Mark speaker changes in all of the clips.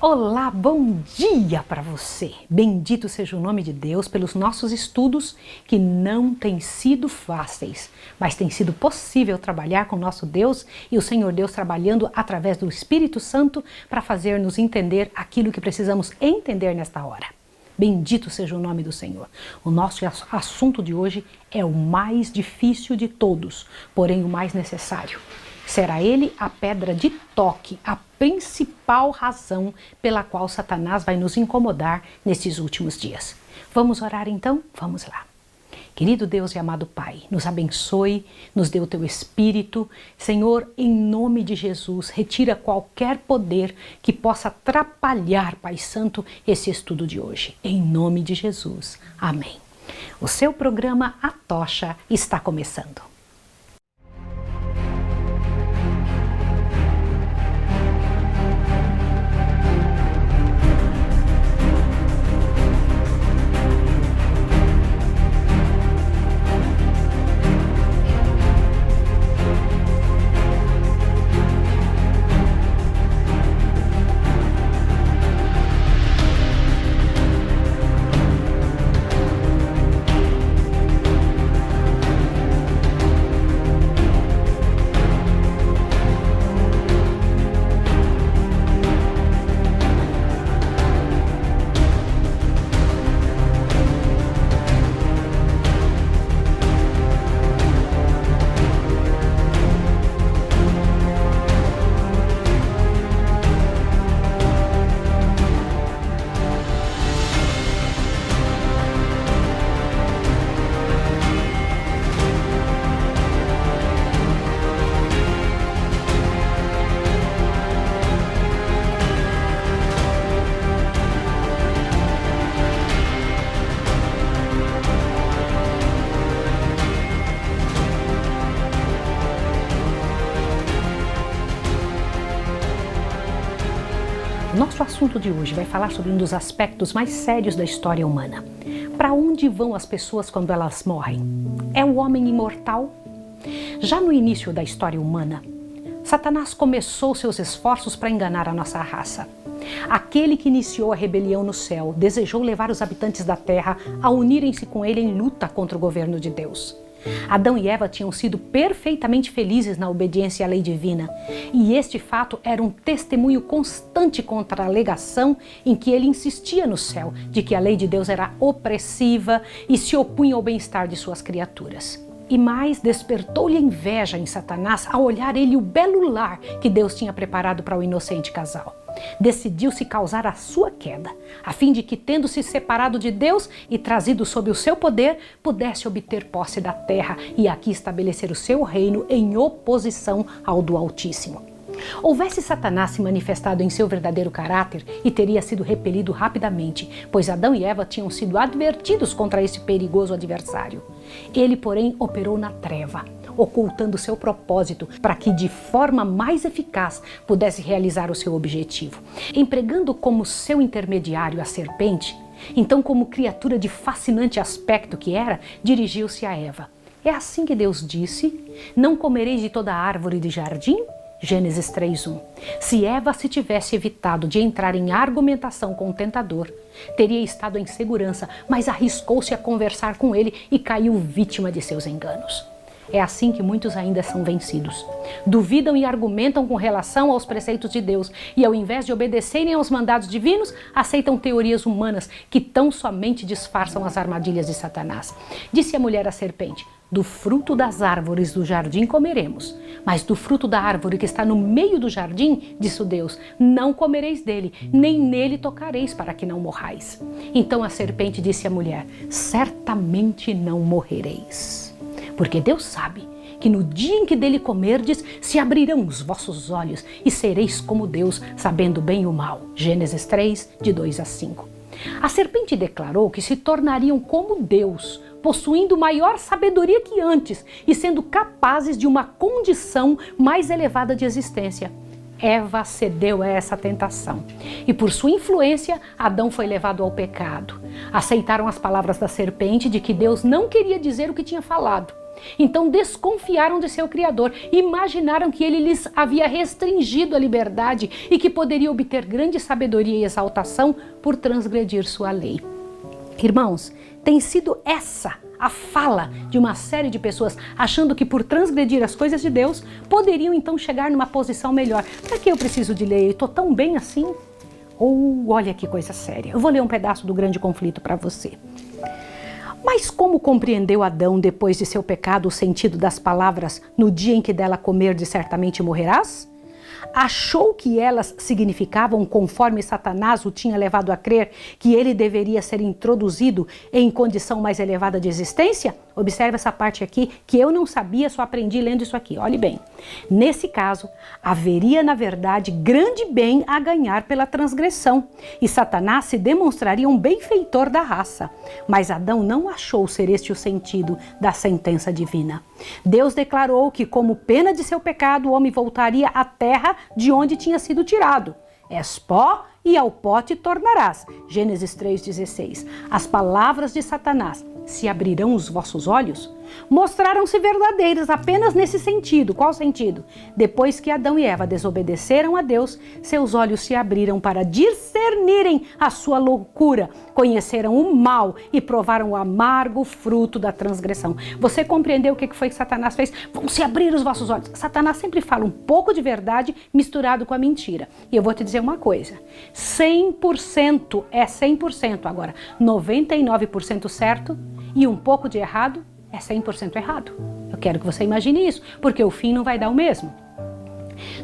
Speaker 1: Olá, bom dia para você! Bendito seja o nome de Deus pelos nossos estudos que não têm sido fáceis, mas tem sido possível trabalhar com nosso Deus e o Senhor Deus trabalhando através do Espírito Santo para fazer-nos entender aquilo que precisamos entender nesta hora. Bendito seja o nome do Senhor. O nosso assunto de hoje é o mais difícil de todos, porém o mais necessário. Será ele a pedra de toque, a principal razão pela qual Satanás vai nos incomodar nesses últimos dias. Vamos orar então? Vamos lá. Querido Deus e amado Pai, nos abençoe, nos dê o Teu Espírito. Senhor, em nome de Jesus, retira qualquer poder que possa atrapalhar, Pai Santo, esse estudo de hoje. Em nome de Jesus. Amém. O seu programa A Tocha está começando. Nosso assunto de hoje vai falar sobre um dos aspectos mais sérios da história humana. Para onde vão as pessoas quando elas morrem? É o homem imortal? Já no início da história humana, Satanás começou seus esforços para enganar a nossa raça. Aquele que iniciou a rebelião no céu desejou levar os habitantes da terra a unirem-se com ele em luta contra o governo de Deus. Adão e Eva tinham sido perfeitamente felizes na obediência à lei divina, e este fato era um testemunho constante contra a alegação em que ele insistia no céu de que a lei de Deus era opressiva e se opunha ao bem-estar de suas criaturas. E mais, despertou-lhe a inveja em Satanás ao olhar ele o belo lar que Deus tinha preparado para o inocente casal. Decidiu-se causar a sua queda, a fim de que, tendo se separado de Deus e trazido sob o seu poder, pudesse obter posse da terra e aqui estabelecer o seu reino em oposição ao do Altíssimo. Houvesse Satanás se manifestado em seu verdadeiro caráter e teria sido repelido rapidamente, pois Adão e Eva tinham sido advertidos contra esse perigoso adversário. Ele, porém, operou na treva, ocultando seu propósito para que de forma mais eficaz pudesse realizar o seu objetivo. Empregando como seu intermediário a serpente, então, como criatura de fascinante aspecto que era, dirigiu-se a Eva. É assim que Deus disse: não comereis de toda árvore de jardim? Gênesis 3:1. Se Eva se tivesse evitado de entrar em argumentação com o tentador, teria estado em segurança, mas arriscou-se a conversar com ele e caiu vítima de seus enganos. É assim que muitos ainda são vencidos. Duvidam e argumentam com relação aos preceitos de Deus e, ao invés de obedecerem aos mandados divinos, aceitam teorias humanas que tão somente disfarçam as armadilhas de Satanás. Disse a mulher à serpente: do fruto das árvores do jardim comeremos, mas do fruto da árvore que está no meio do jardim, disse o Deus, não comereis dele, nem nele tocareis, para que não morrais. Então a serpente disse à mulher: certamente não morrereis. Porque Deus sabe que no dia em que dele comerdes, se abrirão os vossos olhos e sereis como Deus, sabendo bem e o mal. Gênesis 3, de 2 a 5. A serpente declarou que se tornariam como Deus, possuindo maior sabedoria que antes e sendo capazes de uma condição mais elevada de existência. Eva cedeu a essa tentação e, por sua influência, Adão foi levado ao pecado. Aceitaram as palavras da serpente de que Deus não queria dizer o que tinha falado Então desconfiaram de seu Criador, imaginaram que ele lhes havia restringido a liberdade e que poderia obter grande sabedoria e exaltação por transgredir sua lei. Irmãos, tem sido essa a fala de uma série de pessoas achando que por transgredir as coisas de Deus poderiam então chegar numa posição melhor. Para que eu preciso de lei? Eu estou tão bem assim? Olha que coisa séria. Eu vou ler um pedaço do grande conflito para você. Mas como compreendeu Adão, depois de seu pecado, o sentido das palavras "no dia em que dela comerdes, certamente morrerás"? Achou que elas significavam, conforme Satanás o tinha levado a crer, que ele deveria ser introduzido em condição mais elevada de existência? Observe essa parte aqui, que eu não sabia, só aprendi lendo isso aqui. Olhe bem. Nesse caso, haveria, na verdade, grande bem a ganhar pela transgressão, e Satanás se demonstraria um benfeitor da raça. Mas Adão não achou ser este o sentido da sentença divina. Deus declarou que, como pena de seu pecado, o homem voltaria à terra de onde tinha sido tirado. És pó e ao pó te tornarás. Gênesis 3,16. As palavras de Satanás, se abrirão os vossos olhos, mostraram-se verdadeiras apenas nesse sentido. Qual sentido? Depois que Adão e Eva desobedeceram a Deus, seus olhos se abriram para discernirem a sua loucura, conheceram o mal e provaram o amargo fruto da transgressão. Você compreendeu o que foi que Satanás fez? Vão se abrir os vossos olhos. Satanás sempre fala um pouco de verdade misturado com a mentira. E eu vou te dizer uma coisa, 100% é 100%, agora 99% certo e um pouco de errado é 100% errado. Eu quero que você imagine isso, porque o fim não vai dar o mesmo.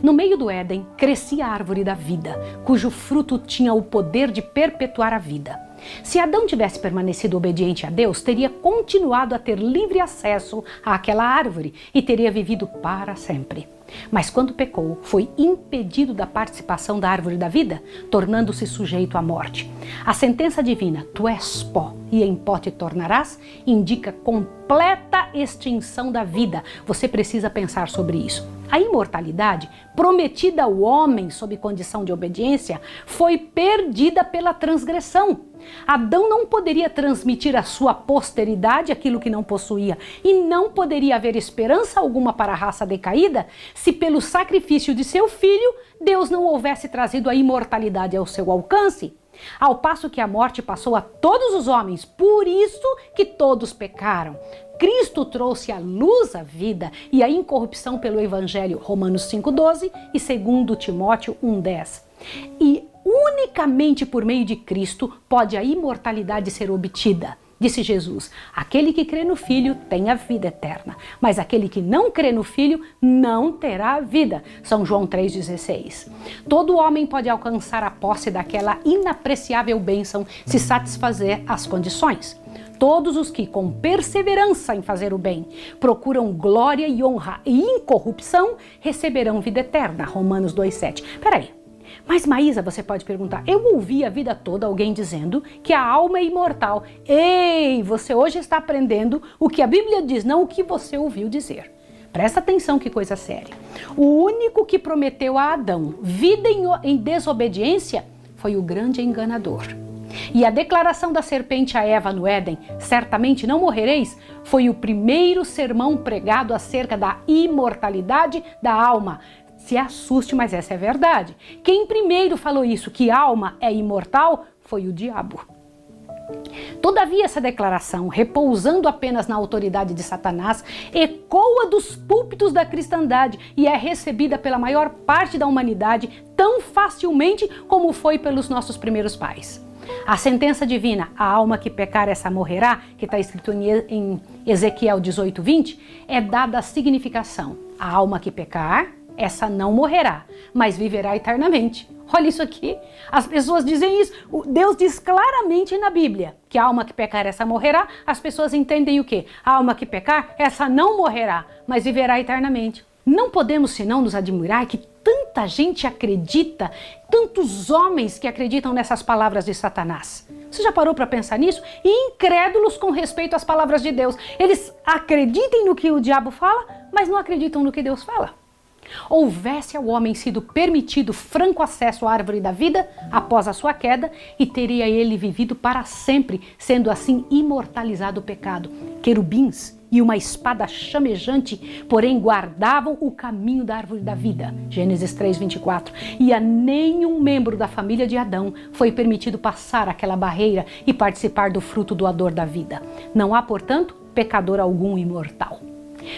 Speaker 1: No meio do Éden, crescia a árvore da vida, cujo fruto tinha o poder de perpetuar a vida. Se Adão tivesse permanecido obediente a Deus, teria continuado a ter livre acesso àquela árvore e teria vivido para sempre. Mas quando pecou, foi impedido da participação da árvore da vida, tornando-se sujeito à morte. A sentença divina, tu és pó e em pó te tornarás, indica completa extinção da vida. Você precisa pensar sobre isso. A imortalidade, prometida ao homem sob condição de obediência, foi perdida pela transgressão. Adão não poderia transmitir à sua posteridade aquilo que não possuía, e não poderia haver esperança alguma para a raça decaída se pelo sacrifício de seu filho Deus não houvesse trazido a imortalidade ao seu alcance. Ao passo que a morte passou a todos os homens, por isso que todos pecaram. Cristo trouxe à luz a vida e a incorrupção pelo Evangelho, Romanos 5,12 e 2 Timóteo 1,10. E unicamente por meio de Cristo pode a imortalidade ser obtida. Disse Jesus, aquele que crê no Filho tem a vida eterna, mas aquele que não crê no Filho não terá a vida. São João 3,16. Todo homem pode alcançar a posse daquela inapreciável bênção se satisfazer as condições. Todos os que, com perseverança em fazer o bem, procuram glória e honra e incorrupção, receberão vida eterna. Romanos 2,7. Peraí. Mas Maísa, você pode perguntar, eu ouvi a vida toda alguém dizendo que a alma é imortal. Ei, você hoje está aprendendo o que a Bíblia diz, não o que você ouviu dizer. Presta atenção, que coisa séria. O único que prometeu a Adão vida em desobediência foi o grande enganador. E a declaração da serpente a Eva no Éden, certamente não morrereis, foi o primeiro sermão pregado acerca da imortalidade da alma. Se assuste, mas essa é a verdade. Quem primeiro falou isso, que a alma é imortal, foi o diabo. Todavia, essa declaração, repousando apenas na autoridade de Satanás, ecoa dos púlpitos da cristandade e é recebida pela maior parte da humanidade tão facilmente como foi pelos nossos primeiros pais. A sentença divina, a alma que pecar essa morrerá, que está escrito em Ezequiel 18:20, é dada a significação. A alma que pecar, essa não morrerá, mas viverá eternamente. Olha isso aqui, as pessoas dizem isso, Deus diz claramente na Bíblia que a alma que pecar, essa morrerá, as pessoas entendem o quê? A alma que pecar, essa não morrerá, mas viverá eternamente. Não podemos senão nos admirar que tanta gente acredita, tantos homens que acreditam nessas palavras de Satanás. Você já parou para pensar nisso? E incrédulos com respeito às palavras de Deus. Eles acreditam no que o diabo fala, mas não acreditam no que Deus fala. Houvesse ao homem sido permitido franco acesso à árvore da vida após a sua queda, e teria ele vivido para sempre, sendo assim imortalizado o pecado. Querubins e uma espada chamejante, porém guardavam o caminho da árvore da vida. Gênesis 3:24. E a nenhum membro da família de Adão foi permitido passar aquela barreira e participar do fruto doador da vida. Não há, portanto, pecador algum imortal.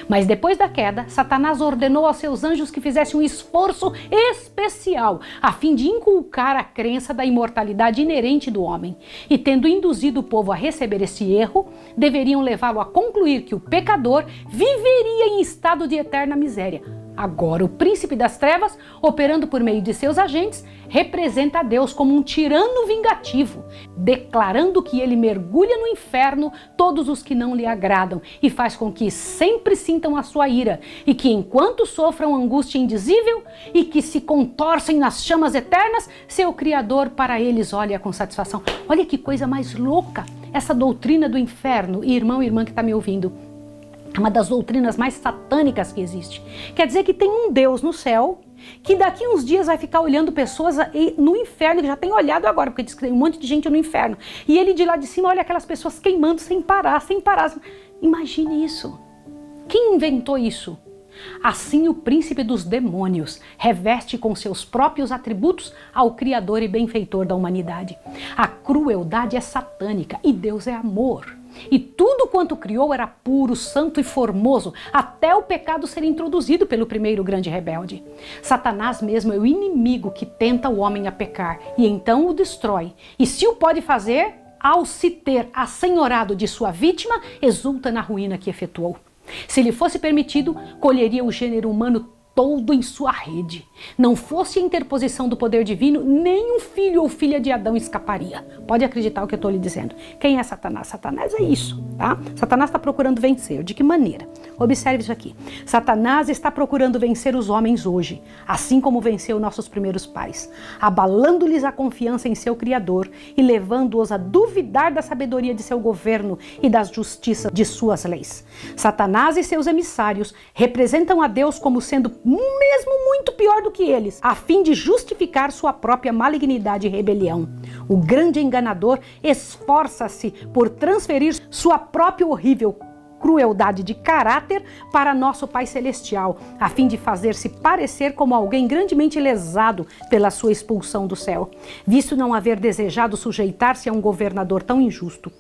Speaker 1: Mas depois da queda, Satanás ordenou aos seus anjos que fizessem um esforço especial a fim de inculcar a crença da imortalidade inerente do homem. E tendo induzido o povo a receber esse erro, deveriam levá-lo a concluir que o pecador viveria em estado de eterna miséria. Agora, o príncipe das trevas, operando por meio de seus agentes, representa a Deus como um tirano vingativo, declarando que ele mergulha no inferno todos os que não lhe agradam e faz com que sempre sintam a sua ira e que, enquanto sofram angústia indizível e que se contorcem nas chamas eternas, seu Criador para eles olha com satisfação. Olha que coisa mais louca essa doutrina do inferno, irmão e irmã que está me ouvindo. É uma das doutrinas mais satânicas que existe. Quer dizer que tem um Deus no céu que daqui uns dias vai ficar olhando pessoas no inferno, que já tem olhado agora, porque diz que tem um monte de gente no inferno. E ele de lá de cima olha aquelas pessoas queimando sem parar, sem parar. Imagine isso. Quem inventou isso? Assim o príncipe dos demônios reveste com seus próprios atributos ao Criador e benfeitor da humanidade. A crueldade é satânica e Deus é amor. E tudo quanto criou era puro, santo e formoso, até o pecado ser introduzido pelo primeiro grande rebelde. Satanás mesmo é o inimigo que tenta o homem a pecar e então o destrói. E se o pode fazer, ao se ter assenhorado de sua vítima, exulta na ruína que efetuou. Se lhe fosse permitido, colheria o gênero humano todo em sua rede. Não fosse a interposição do poder divino, nem um filho ou filha de Adão escaparia. Pode acreditar o que eu estou lhe dizendo. Quem é Satanás? Satanás é isso, tá? Satanás está procurando vencer. De que maneira? Observe isso aqui. Satanás está procurando vencer os homens hoje, assim como venceu nossos primeiros pais, abalando-lhes a confiança em seu Criador e levando-os a duvidar da sabedoria de seu governo e da justiça de suas leis. Satanás e seus emissários representam a Deus como sendo mesmo muito pior do que eles, a fim de justificar sua própria malignidade e rebelião. O grande enganador esforça-se por transferir sua própria horrível crueldade de caráter para nosso Pai Celestial, a fim de fazer-se parecer como alguém grandemente lesado pela sua expulsão do céu, visto não haver desejado sujeitar-se a um governador tão injusto.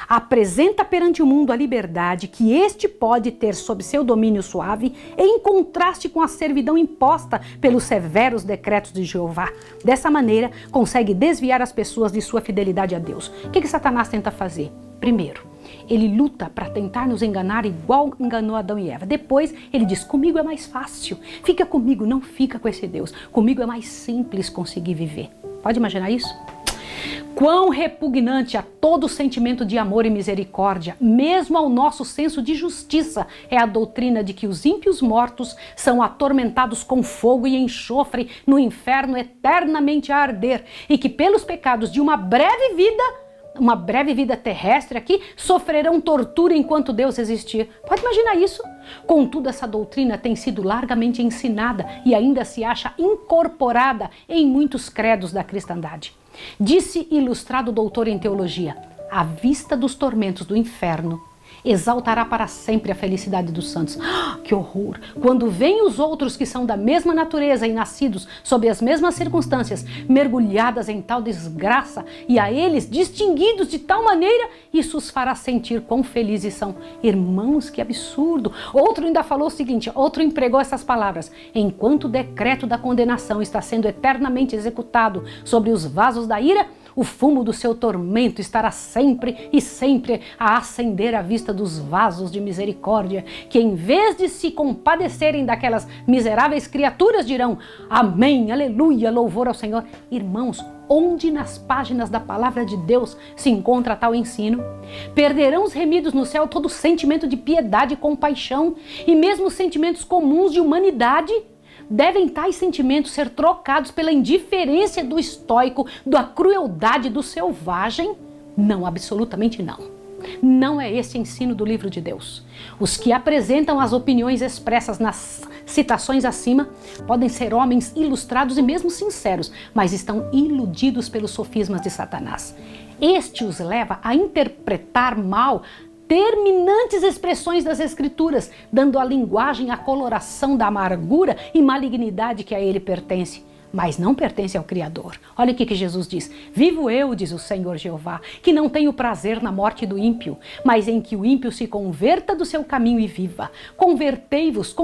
Speaker 1: Apresenta perante o mundo a liberdade que este pode ter sob seu domínio suave, em contraste com a servidão imposta pelos severos decretos de Jeová. Dessa maneira, consegue desviar as pessoas de sua fidelidade a Deus. O que Satanás tenta fazer? Primeiro, ele luta para tentar nos enganar igual enganou Adão e Eva. Depois, ele diz, comigo é mais fácil. Fica comigo, não fica com esse Deus. Comigo é mais simples conseguir viver. Pode imaginar isso? Quão repugnante a todo sentimento de amor e misericórdia, mesmo ao nosso senso de justiça, é a doutrina de que os ímpios mortos são atormentados com fogo e enxofre no inferno eternamente a arder e que pelos pecados de uma breve vida terrestre aqui, sofrerão tortura enquanto Deus existir. Pode imaginar isso? Contudo, essa doutrina tem sido largamente ensinada e ainda se acha incorporada em muitos credos da cristandade. Disse ilustrado doutor em teologia, à vista dos tormentos do inferno, exaltará para sempre a felicidade dos santos. Que horror! Quando vêm os outros que são da mesma natureza e nascidos sob as mesmas circunstâncias, mergulhadas em tal desgraça, e a eles distinguidos de tal maneira, isso os fará sentir quão felizes são. Irmãos, que absurdo! Outro ainda falou o seguinte, outro empregou essas palavras, enquanto o decreto da condenação está sendo eternamente executado sobre os vasos da ira, o fumo do seu tormento estará sempre e sempre a acender à vista dos vasos de misericórdia, que em vez de se compadecerem daquelas miseráveis criaturas dirão, amém, aleluia, louvor ao Senhor. Irmãos, onde nas páginas da palavra de Deus se encontra tal ensino? Perderão os remidos no céu todo sentimento de piedade e compaixão e mesmo sentimentos comuns de humanidade? Devem tais sentimentos ser trocados pela indiferença do estoico, da crueldade do selvagem? Não, absolutamente não. Não é esse ensino do livro de Deus. Os que apresentam as opiniões expressas nas citações acima podem ser homens ilustrados e mesmo sinceros, mas estão iludidos pelos sofismas de Satanás. Este os leva a interpretar mal determinantes expressões das Escrituras, dando à linguagem a coloração da amargura e malignidade que a ele pertence, mas não pertence ao Criador. Olha o que Jesus diz: vivo eu, diz o Senhor Jeová, que não tenho prazer na morte do ímpio, mas em que o ímpio se converta do seu caminho e viva. Convertei-vos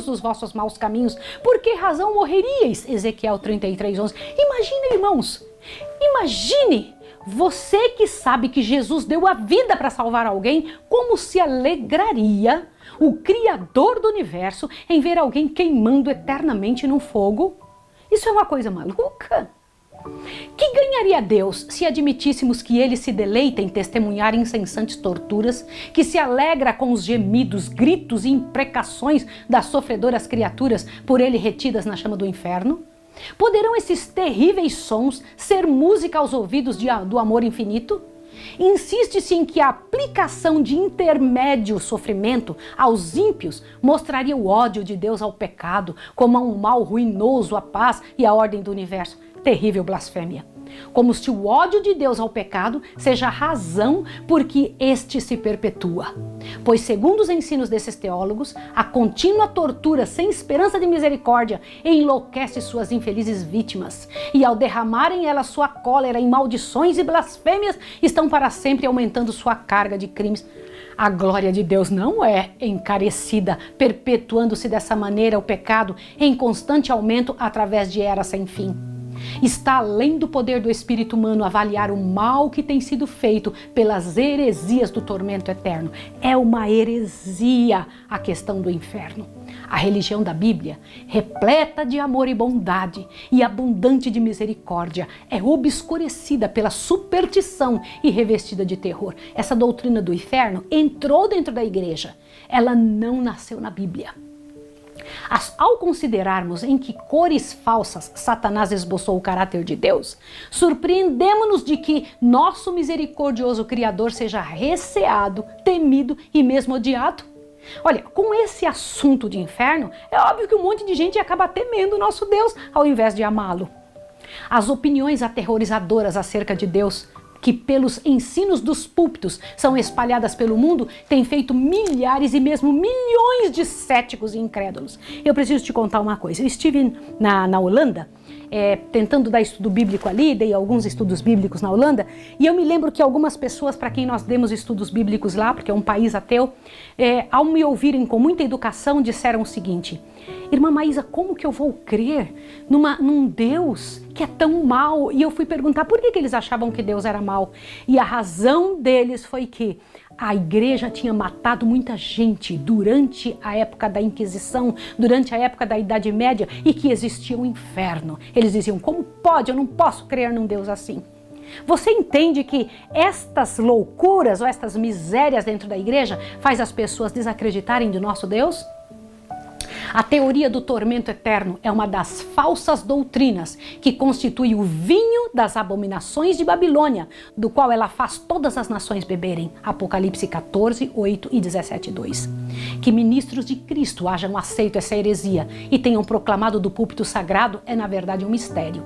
Speaker 1: dos vossos maus caminhos. Por que razão morreríeis? Ezequiel 33:11. Imagine, irmãos, imagine você que sabe que Jesus deu a vida para salvar alguém, como se alegraria o Criador do universo em ver alguém queimando eternamente no fogo? Isso é uma coisa maluca. Que ganharia Deus se admitíssemos que ele se deleita em testemunhar incessantes torturas, que se alegra com os gemidos, gritos e imprecações das sofredoras criaturas por ele retidas na chama do inferno? Poderão esses terríveis sons ser música aos ouvidos do amor infinito? Insiste-se em que a aplicação de intermédio sofrimento aos ímpios mostraria o ódio de Deus ao pecado, como a um mal ruinoso à paz e à ordem do universo. Terrível blasfêmia. Como se o ódio de Deus ao pecado seja a razão por que este se perpetua. Pois, segundo os ensinos desses teólogos, a contínua tortura sem esperança de misericórdia enlouquece suas infelizes vítimas, e ao derramarem elas sua cólera em maldições e blasfêmias, estão para sempre aumentando sua carga de crimes. A glória de Deus não é encarecida, perpetuando-se dessa maneira o pecado em constante aumento através de eras sem fim. Está além do poder do espírito humano avaliar o mal que tem sido feito pelas heresias do tormento eterno. É uma heresia a questão do inferno. A religião da Bíblia, repleta de amor e bondade e abundante de misericórdia, é obscurecida pela superstição e revestida de terror. Essa doutrina do inferno entrou dentro da igreja. Ela não nasceu na Bíblia. Ao considerarmos em que cores falsas Satanás esboçou o caráter de Deus, surpreendemos-nos de que nosso misericordioso Criador seja receado, temido e mesmo odiado. Olha, com esse assunto de inferno, é óbvio que um monte de gente acaba temendo o nosso Deus ao invés de amá-lo. As opiniões aterrorizadoras acerca de Deus, que pelos ensinos dos púlpitos são espalhadas pelo mundo, tem feito milhares e mesmo milhões de céticos e incrédulos. Eu preciso te contar uma coisa. Eu estive na Holanda, tentando dar estudo bíblico ali, dei alguns estudos bíblicos na Holanda, e eu me lembro que algumas pessoas para quem nós demos estudos bíblicos lá, porque é um país ateu, ao me ouvirem com muita educação, disseram o seguinte: irmã Maísa, como que eu vou crer num Deus que é tão mau? E eu fui perguntar por que eles achavam que Deus era mau. E a razão deles foi que a igreja tinha matado muita gente durante a época da Inquisição, durante a época da Idade Média, e que existia um inferno. Eles diziam: como pode? Eu não posso crer num Deus assim. Você entende que estas loucuras ou estas misérias dentro da igreja faz as pessoas desacreditarem do nosso Deus? A teoria do tormento eterno é uma das falsas doutrinas que constitui o vinho das abominações de Babilônia, do qual ela faz todas as nações beberem. Apocalipse 14, 8 e 17, 2. Que ministros de Cristo hajam aceito essa heresia e tenham proclamado do púlpito sagrado é na verdade um mistério.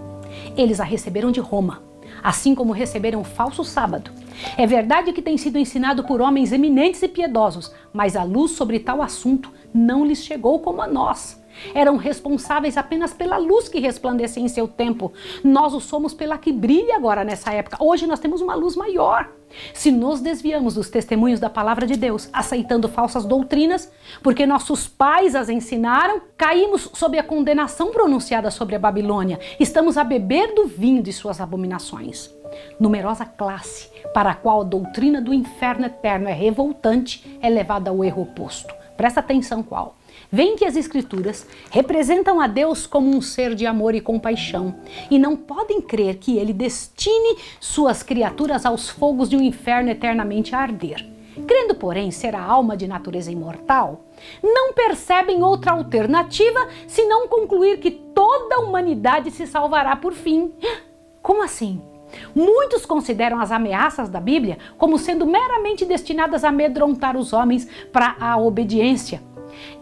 Speaker 1: Eles a receberam de Roma, assim como receberam o falso sábado. É verdade que tem sido ensinado por homens eminentes e piedosos, mas a luz sobre tal assunto não lhes chegou como a nós. Eram responsáveis apenas pela luz que resplandecia em seu tempo. Nós o somos pela que brilha agora nessa época. Hoje nós temos uma luz maior. Se nos desviamos dos testemunhos da palavra de Deus, aceitando falsas doutrinas, porque nossos pais as ensinaram, caímos sob a condenação pronunciada sobre a Babilônia. Estamos a beber do vinho de suas abominações. Numerosa classe para a qual a doutrina do inferno eterno é revoltante é levada ao erro oposto. Presta atenção qual. Veem que as Escrituras representam a Deus como um ser de amor e compaixão e não podem crer que ele destine suas criaturas aos fogos de um inferno eternamente a arder. Crendo, porém, ser a alma de natureza imortal, não percebem outra alternativa senão concluir que toda a humanidade se salvará por fim. Como assim? Muitos consideram as ameaças da Bíblia como sendo meramente destinadas a amedrontar os homens para a obediência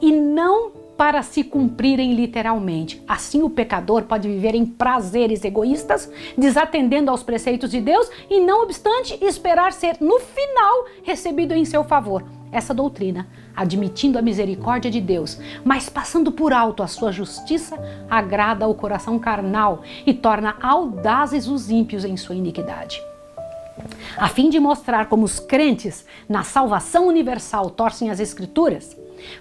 Speaker 1: e não para se cumprirem literalmente. Assim o pecador pode viver em prazeres egoístas, desatendendo aos preceitos de Deus e, não obstante, esperar ser, no final, recebido em seu favor. Essa doutrina, admitindo a misericórdia de Deus, mas passando por alto a sua justiça, agrada ao coração carnal e torna audazes os ímpios em sua iniquidade. A fim de mostrar como os crentes na salvação universal torcem as Escrituras,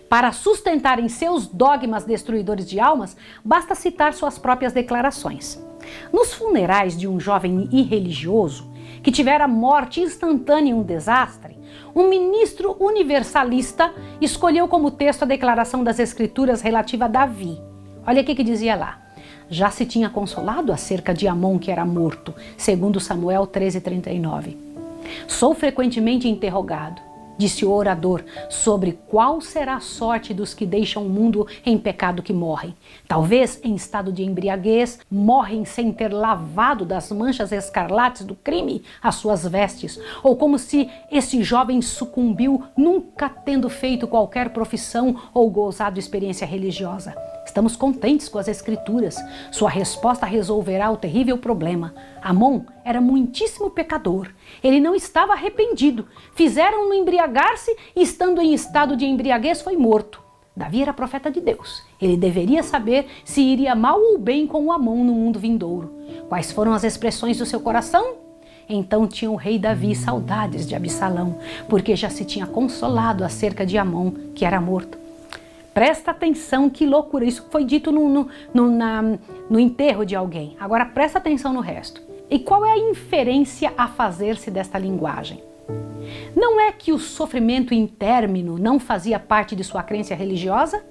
Speaker 1: para sustentarem seus dogmas destruidores de almas, basta citar suas próprias declarações. Nos funerais de um jovem irreligioso que tivera morte instantânea em um desastre, um ministro universalista escolheu como texto a declaração das Escrituras relativa a Davi. Olha o que dizia lá. Já se tinha consolado acerca de Amon, que era morto, segundo Samuel 13:39. Sou frequentemente interrogado, disse o orador, sobre qual será a sorte dos que deixam o mundo em pecado que morrem. Talvez em estado de embriaguez, morrem sem ter lavado das manchas escarlates do crime as suas vestes, ou como se esse jovem sucumbiu nunca tendo feito qualquer profissão ou gozado experiência religiosa. Estamos contentes com as Escrituras. Sua resposta resolverá o terrível problema. Amon era muitíssimo pecador. Ele não estava arrependido. Fizeram-no embriagar-se e, estando em estado de embriaguez, foi morto. Davi era profeta de Deus. Ele deveria saber se iria mal ou bem com o Amon no mundo vindouro. Quais foram as expressões do seu coração? Então tinha o rei Davi saudades de Absalão, porque já se tinha consolado acerca de Amon, que era morto. Presta atenção, que loucura, isso foi dito no enterro de alguém. Agora presta atenção no resto. E qual é a inferência a fazer-se desta linguagem? Não é que o sofrimento intérmino não fazia parte de sua crença religiosa?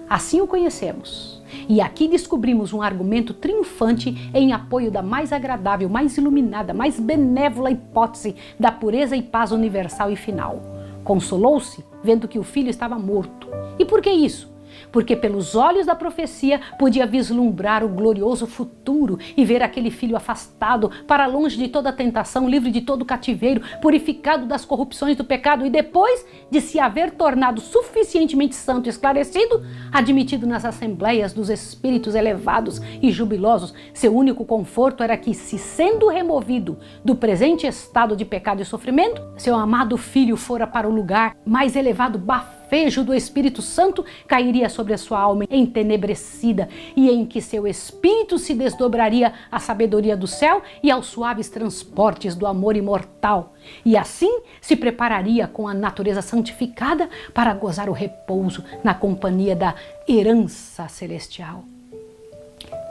Speaker 1: Assim o conhecemos. E aqui descobrimos um argumento triunfante em apoio da mais agradável, mais iluminada, mais benévola hipótese da pureza e paz universal e final. Consolou-se vendo que o filho estava morto. E por que isso? Porque pelos olhos da profecia podia vislumbrar o glorioso futuro e ver aquele filho afastado para longe de toda tentação, livre de todo cativeiro, purificado das corrupções do pecado e depois de se haver tornado suficientemente santo e esclarecido, admitido nas assembleias dos espíritos elevados e jubilosos. Seu único conforto era que, se sendo removido do presente estado de pecado e sofrimento, seu amado filho fora para o lugar mais elevado, bafejo do Espírito Santo cairia sobre a sua alma entenebrecida e em que seu espírito se desdobraria à sabedoria do céu e aos suaves transportes do amor imortal. E assim se prepararia com a natureza santificada para gozar o repouso na companhia da herança celestial.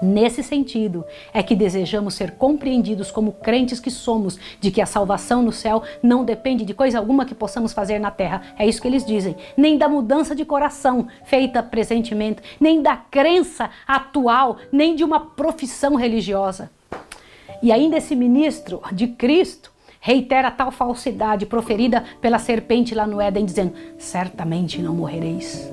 Speaker 1: Nesse sentido, é que desejamos ser compreendidos como crentes que somos, de que a salvação no céu não depende de coisa alguma que possamos fazer na terra. É isso que eles dizem. Nem da mudança de coração feita presentemente, nem da crença atual, nem de uma profissão religiosa. E ainda esse ministro de Cristo reitera tal falsidade proferida pela serpente lá no Éden, dizendo: certamente não morrereis.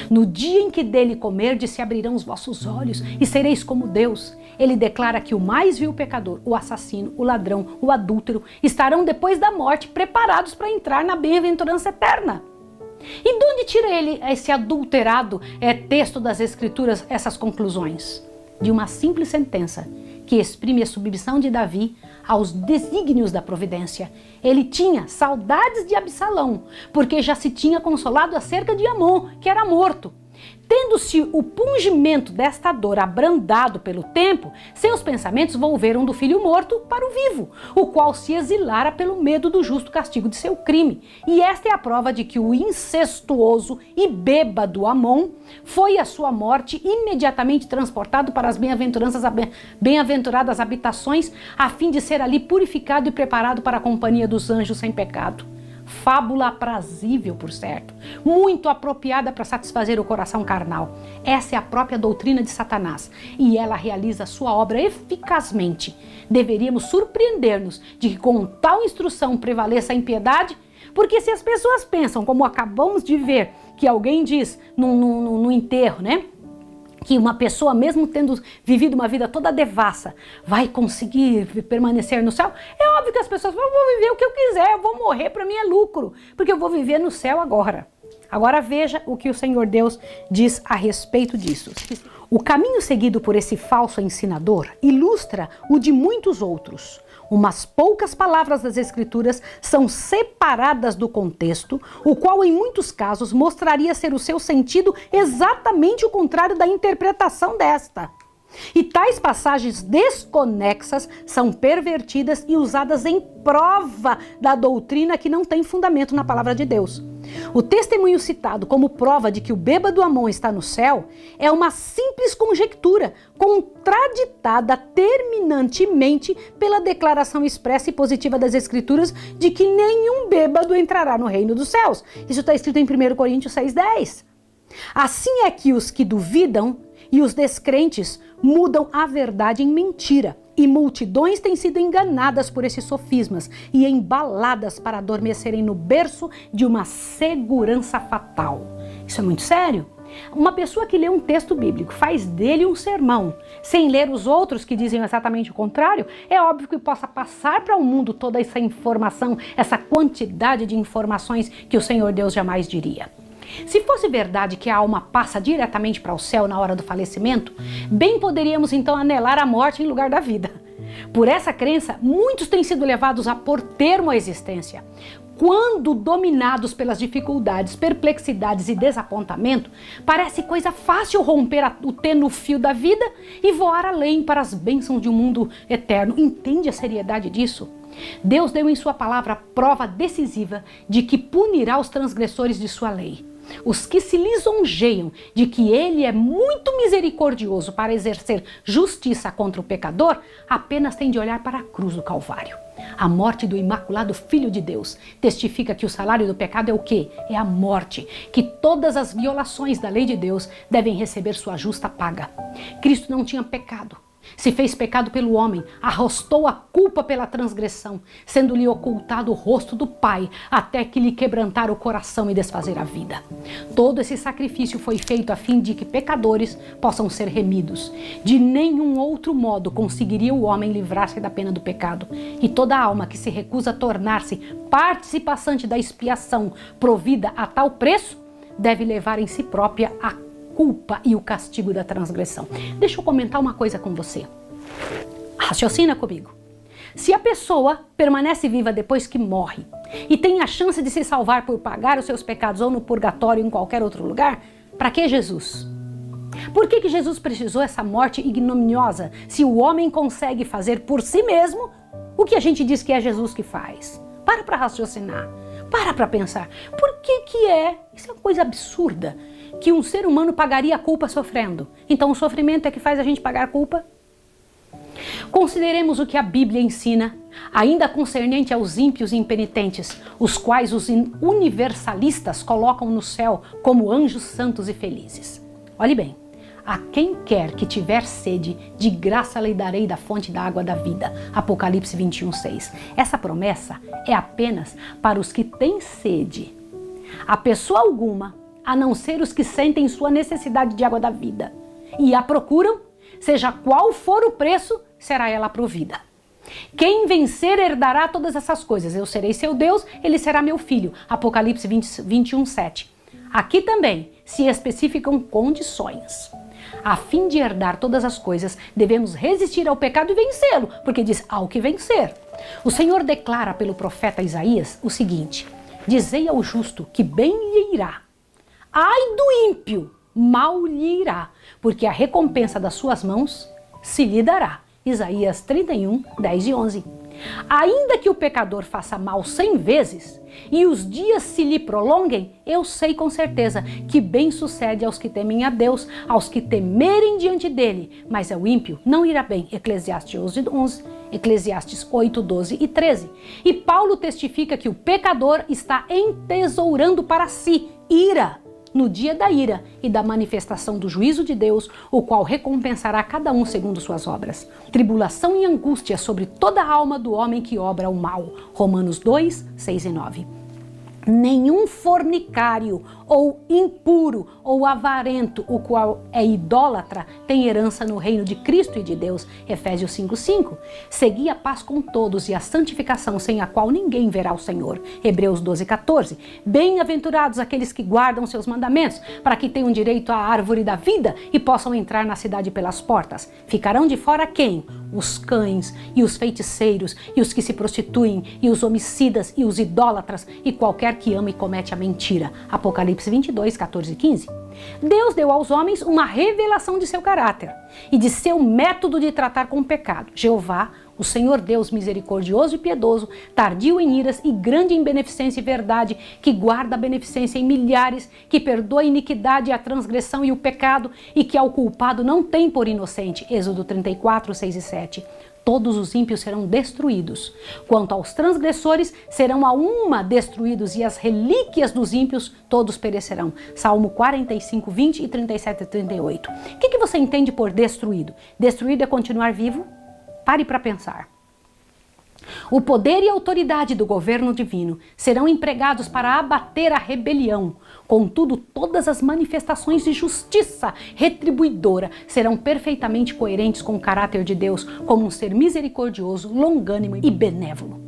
Speaker 1: No dia em que dele comerdes, se abrirão os vossos olhos e sereis como Deus. Ele declara que o mais vil pecador, o assassino, o ladrão, o adúltero, estarão depois da morte preparados para entrar na bem-aventurança eterna. E de onde tira ele, esse adulterado texto das Escrituras, essas conclusões? De uma simples sentença que exprime a submissão de Davi aos desígnios da providência. Ele tinha saudades de Absalão, porque já se tinha consolado acerca de Amon, que era morto. Tendo-se o pungimento desta dor abrandado pelo tempo, seus pensamentos volveram do filho morto para o vivo, o qual se exilara pelo medo do justo castigo de seu crime. E esta é a prova de que o incestuoso e bêbado Amon foi à sua morte imediatamente transportado para as bem-aventuradas habitações, a fim de ser ali purificado e preparado para a companhia dos anjos sem pecado. Fábula aprazível, por certo, muito apropriada para satisfazer o coração carnal. Essa é a própria doutrina de Satanás e ela realiza sua obra eficazmente. Deveríamos surpreender-nos de que com tal instrução prevaleça a impiedade, porque se as pessoas pensam, como acabamos de ver, que alguém diz no enterro, né? Que uma pessoa, mesmo tendo vivido uma vida toda devassa, vai conseguir permanecer no céu, é óbvio que as pessoas falam: eu vou viver o que eu quiser, eu vou morrer, para mim é lucro, porque eu vou viver no céu agora. Agora veja o que o Senhor Deus diz a respeito disso. O caminho seguido por esse falso ensinador ilustra o de muitos outros. Umas poucas palavras das Escrituras são separadas do contexto, o qual em muitos casos mostraria ser o seu sentido exatamente o contrário da interpretação desta. E tais passagens desconexas são pervertidas e usadas em prova da doutrina que não tem fundamento na palavra de Deus. O testemunho citado como prova de que o bêbado Amon está no céu é uma simples conjectura, contraditada terminantemente pela declaração expressa e positiva das Escrituras de que nenhum bêbado entrará no reino dos céus. Isso está escrito em 1 Coríntios 6,10. Assim é que os que duvidam e os descrentes mudam a verdade em mentira, e multidões têm sido enganadas por esses sofismas e embaladas para adormecerem no berço de uma segurança fatal. Isso é muito sério. Uma pessoa que lê um texto bíblico, faz dele um sermão, sem ler os outros que dizem exatamente o contrário, é óbvio que possa passar para o mundo toda essa informação, essa quantidade de informações que o Senhor Deus jamais diria. Se fosse verdade que a alma passa diretamente para o céu na hora do falecimento, bem poderíamos então anelar a morte em lugar da vida. Por essa crença, muitos têm sido levados a pôr termo à existência. Quando dominados pelas dificuldades, perplexidades e desapontamento, parece coisa fácil romper o tênue fio da vida e voar além para as bênçãos de um mundo eterno. Entende a seriedade disso? Deus deu em sua palavra prova decisiva de que punirá os transgressores de sua lei. Os que se lisonjeiam de que ele é muito misericordioso para exercer justiça contra o pecador, apenas têm de olhar para a cruz do Calvário. A morte do imaculado Filho de Deus testifica que o salário do pecado é o quê? É a morte, que todas as violações da lei de Deus devem receber sua justa paga. Cristo não tinha pecado. Se fez pecado pelo homem, arrostou a culpa pela transgressão, sendo-lhe ocultado o rosto do Pai, até que lhe quebrantar o coração e desfazer a vida. Todo esse sacrifício foi feito a fim de que pecadores possam ser remidos. De nenhum outro modo conseguiria o homem livrar-se da pena do pecado. E toda alma que se recusa a tornar-se participante da expiação provida a tal preço, deve levar em si própria a culpa e o castigo da transgressão. Deixa eu comentar uma coisa com você. Raciocina comigo. Se a pessoa permanece viva depois que morre e tem a chance de se salvar por pagar os seus pecados ou no purgatório ou em qualquer outro lugar, para que Jesus? Por que Jesus precisou essa morte ignominiosa se o homem consegue fazer por si mesmo o que a gente diz que é Jesus que faz? Para raciocinar. Para pensar. Por que isso é uma coisa absurda, que um ser humano pagaria a culpa sofrendo? Então o sofrimento é que faz a gente pagar a culpa? Consideremos o que a Bíblia ensina, ainda concernente aos ímpios e impenitentes, os quais os universalistas colocam no céu como anjos santos e felizes. Olhe bem, a quem quer que tiver sede, de graça lhe darei da fonte da água da vida. Apocalipse 21:6. Essa promessa é apenas para os que têm sede. A pessoa alguma, a não ser os que sentem sua necessidade de água da vida e a procuram, seja qual for o preço, será ela provida. Quem vencer herdará todas essas coisas. Eu serei seu Deus, ele será meu filho. Apocalipse 21:7. Aqui também se especificam condições. A fim de herdar todas as coisas, devemos resistir ao pecado e vencê-lo, porque diz, há o que vencer. O Senhor declara pelo profeta Isaías o seguinte: dizei ao justo que bem lhe irá. Ai do ímpio, mal lhe irá, porque a recompensa das suas mãos se lhe dará. Isaías 31, 10 e 11. Ainda que o pecador faça mal 100 vezes e os dias se lhe prolonguem, eu sei com certeza que bem sucede aos que temem a Deus, aos que temerem diante dele, mas ao ímpio não irá bem. Eclesiastes 11, Eclesiastes 8, 12 e 13. E Paulo testifica que o pecador está entesourando para si ira no dia da ira e da manifestação do juízo de Deus, o qual recompensará cada um segundo suas obras. Tribulação e angústia sobre toda a alma do homem que obra o mal. Romanos 2, 6 e 9. Nenhum fornicário, ou impuro, ou avarento, o qual é idólatra, tem herança no reino de Cristo e de Deus. Efésios 5:5. Segui a paz com todos e a santificação, sem a qual ninguém verá o Senhor. Hebreus 12:14. Bem-aventurados aqueles que guardam seus mandamentos, para que tenham direito à árvore da vida e possam entrar na cidade pelas portas. Ficarão de fora quem? Os cães, e os feiticeiros, e os que se prostituem, e os homicidas, e os idólatras, e qualquer que ama e comete a mentira. Apocalipse 22, 14 e 15. Deus deu aos homens uma revelação de seu caráter e de seu método de tratar com o pecado. Jeová, o Senhor Deus misericordioso e piedoso, tardio em iras e grande em beneficência e verdade, que guarda a beneficência em milhares, que perdoa a iniquidade, a transgressão e o pecado, e que ao culpado não tem por inocente. Êxodo 34, 6 e 7. Todos os ímpios serão destruídos. Quanto aos transgressores, serão a uma destruídos, e as relíquias dos ímpios todos perecerão. Salmo 45, 20 e 37 e 38. O que você entende por destruído? Destruído é continuar vivo? Pare para pensar. O poder e a autoridade do governo divino serão empregados para abater a rebelião. Contudo, todas as manifestações de justiça retribuidora serão perfeitamente coerentes com o caráter de Deus como um ser misericordioso, longânimo e benévolo.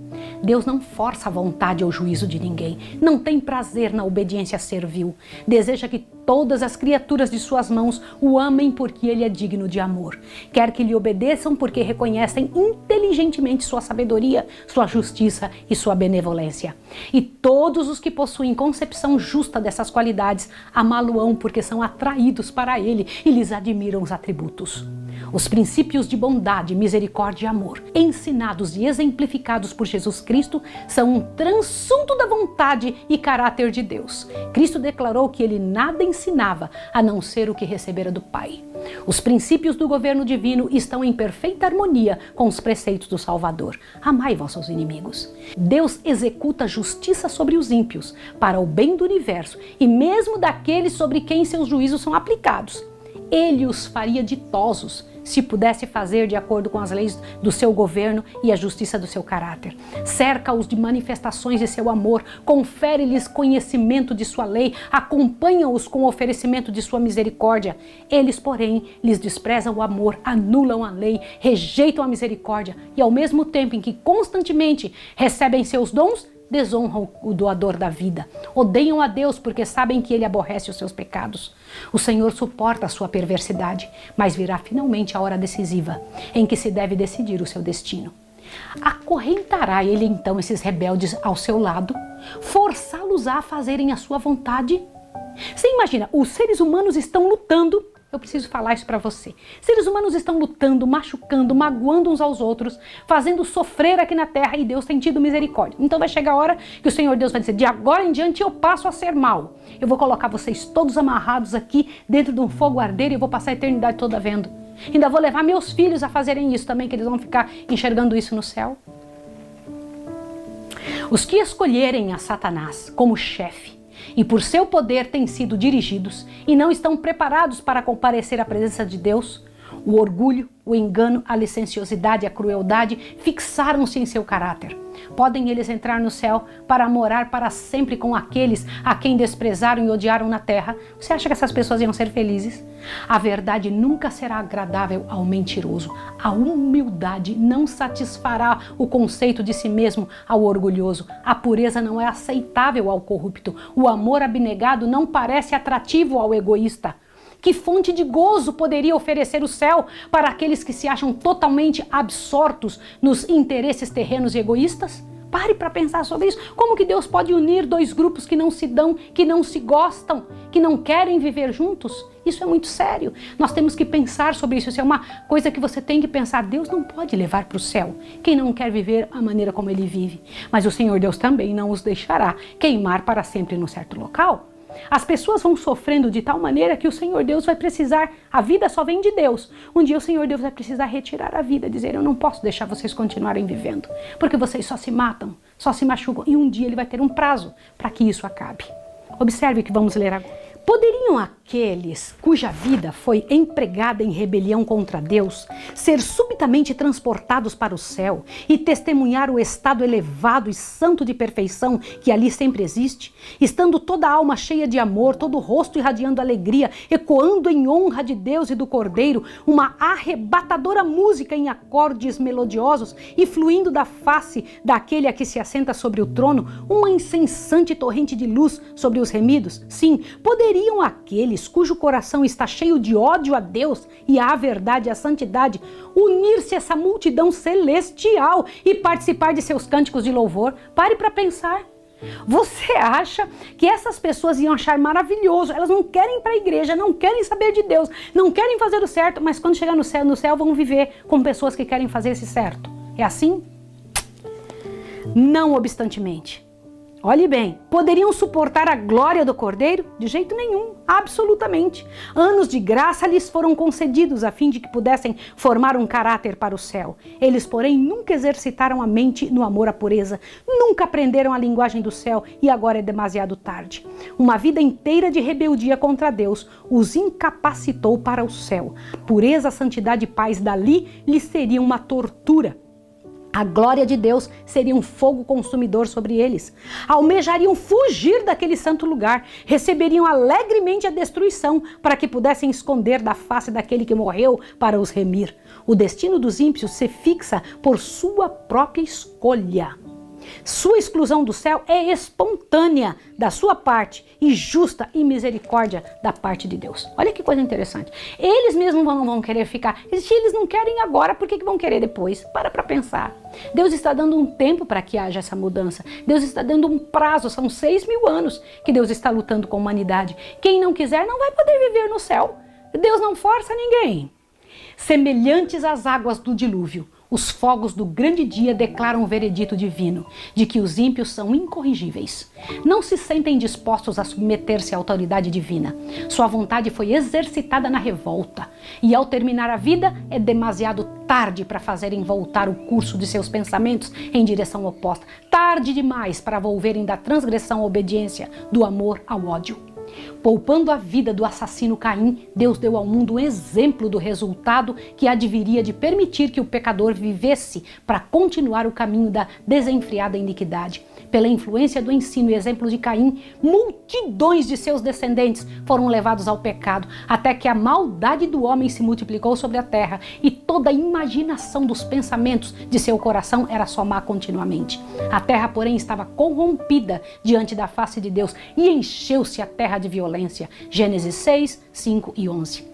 Speaker 1: Deus não força a vontade ou juízo de ninguém, não tem prazer na obediência servil. Deseja que todas as criaturas de suas mãos o amem porque ele é digno de amor. Quer que lhe obedeçam porque reconhecem inteligentemente sua sabedoria, sua justiça e sua benevolência. E todos os que possuem concepção justa dessas qualidades amá-lo-ão porque são atraídos para ele e lhes admiram os atributos. Os princípios de bondade, misericórdia e amor, ensinados e exemplificados por Jesus Cristo, são um transunto da vontade e caráter de Deus. Cristo declarou que ele nada ensinava a não ser o que recebera do Pai. Os princípios do governo divino estão em perfeita harmonia com os preceitos do Salvador. Amai vossos inimigos. Deus executa justiça sobre os ímpios, para o bem do universo e mesmo daqueles sobre quem seus juízos são aplicados. Ele os faria ditosos, se pudesse fazer de acordo com as leis do seu governo e a justiça do seu caráter. Cerca-os de manifestações de seu amor, confere-lhes conhecimento de sua lei, acompanha-os com o oferecimento de sua misericórdia. Eles, porém, lhes desprezam o amor, anulam a lei, rejeitam a misericórdia e, ao mesmo tempo em que constantemente recebem seus dons, desonram o doador da vida. Odeiam a Deus porque sabem que ele aborrece os seus pecados. O Senhor suporta a sua perversidade, mas virá finalmente a hora decisiva em que se deve decidir o seu destino. Acorrentará ele então esses rebeldes ao seu lado, forçá-los a fazerem a sua vontade? Você imagina, os seres humanos estão lutando. Eu preciso falar isso para você. Seres humanos estão lutando, machucando, magoando uns aos outros, fazendo sofrer aqui na terra e Deus tem tido misericórdia. Então vai chegar a hora que o Senhor Deus vai dizer, de agora em diante eu passo a ser mal. Eu vou colocar vocês todos amarrados aqui dentro de um fogo ardeiro e eu vou passar a eternidade toda vendo. Ainda vou levar meus filhos a fazerem isso também, que eles vão ficar enxergando isso no céu. Os que escolherem a Satanás como chefe, e por seu poder têm sido dirigidos e não estão preparados para comparecer à presença de Deus, o orgulho, o engano, a licenciosidade e a crueldade fixaram-se em seu caráter. Podem eles entrar no céu para morar para sempre com aqueles a quem desprezaram e odiaram na terra? Você acha que essas pessoas iam ser felizes? A verdade nunca será agradável ao mentiroso. A humildade não satisfará o conceito de si mesmo ao orgulhoso. A pureza não é aceitável ao corrupto. O amor abnegado não parece atrativo ao egoísta. Que fonte de gozo poderia oferecer o céu para aqueles que se acham totalmente absortos nos interesses terrenos e egoístas? Pare para pensar sobre isso. Como que Deus pode unir dois grupos que não se dão, que não se gostam, que não querem viver juntos? Isso é muito sério. Nós temos que pensar sobre isso. Isso é uma coisa que você tem que pensar. Deus não pode levar para o céu quem não quer viver a maneira como ele vive. Mas o Senhor Deus também não os deixará queimar para sempre num certo local. As pessoas vão sofrendo de tal maneira que o Senhor Deus vai precisar, a vida só vem de Deus. Um dia o Senhor Deus vai precisar retirar a vida, dizer, eu não posso deixar vocês continuarem vivendo, porque vocês só se matam, só se machucam, e um dia ele vai ter um prazo para que isso acabe. Observe o que vamos ler agora. Poderiam aqueles cuja vida foi empregada em rebelião contra Deus ser subitamente transportados para o céu e testemunhar o estado elevado e santo de perfeição que ali sempre existe, estando toda a alma cheia de amor, todo o rosto irradiando alegria, ecoando em honra de Deus e do Cordeiro, uma arrebatadora música em acordes melodiosos e fluindo da face daquele a que se assenta sobre o trono, uma incessante torrente de luz sobre os remidos? Sim, poderiam aqueles cujo coração está cheio de ódio a Deus e à verdade e à santidade unir-se a essa multidão celestial e participar de seus cânticos de louvor? Pare para pensar. Você acha que essas pessoas iam achar maravilhoso? Elas não querem ir para a igreja, não querem saber de Deus, não querem fazer o certo, mas quando chegar no céu vão viver com pessoas que querem fazer esse certo. É assim? Não obstantemente. Olhe bem, poderiam suportar a glória do Cordeiro? De jeito nenhum, absolutamente. Anos de graça lhes foram concedidos a fim de que pudessem formar um caráter para o céu. Eles, porém, nunca exercitaram a mente no amor à pureza, nunca aprenderam a linguagem do céu e agora é demasiado tarde. Uma vida inteira de rebeldia contra Deus os incapacitou para o céu. Pureza, santidade e paz dali lhes seria uma tortura. A glória de Deus seria um fogo consumidor sobre eles. Almejariam fugir daquele santo lugar, receberiam alegremente a destruição para que pudessem esconder da face daquele que morreu para os remir. O destino dos ímpios se fixa por sua própria escolha. Sua exclusão do céu é espontânea da sua parte e justa e misericórdia da parte de Deus. Olha que coisa interessante. Eles mesmos não vão querer ficar. Se eles não querem agora, por que vão querer depois? Para pensar. Deus está dando um tempo para que haja essa mudança. Deus está dando um prazo. São 6.000 anos que Deus está lutando com a humanidade. Quem não quiser não vai poder viver no céu. Deus não força ninguém. Semelhantes às águas do dilúvio, os fogos do grande dia declaram o veredito divino de que os ímpios são incorrigíveis. Não se sentem dispostos a submeter-se à autoridade divina. Sua vontade foi exercitada na revolta. E ao terminar a vida, é demasiado tarde para fazerem voltar o curso de seus pensamentos em direção oposta. Tarde demais para volverem da transgressão à obediência, do amor ao ódio. Poupando a vida do assassino Caim, Deus deu ao mundo um exemplo do resultado que adviria de permitir que o pecador vivesse para continuar o caminho da desenfreada iniquidade. Pela influência do ensino e exemplo de Caim, multidões de seus descendentes foram levados ao pecado, até que a maldade do homem se multiplicou sobre a terra e toda a imaginação dos pensamentos de seu coração era só má continuamente. A terra, porém, estava corrompida diante da face de Deus e encheu-se a terra de violência. Gênesis 6, 5 e 11.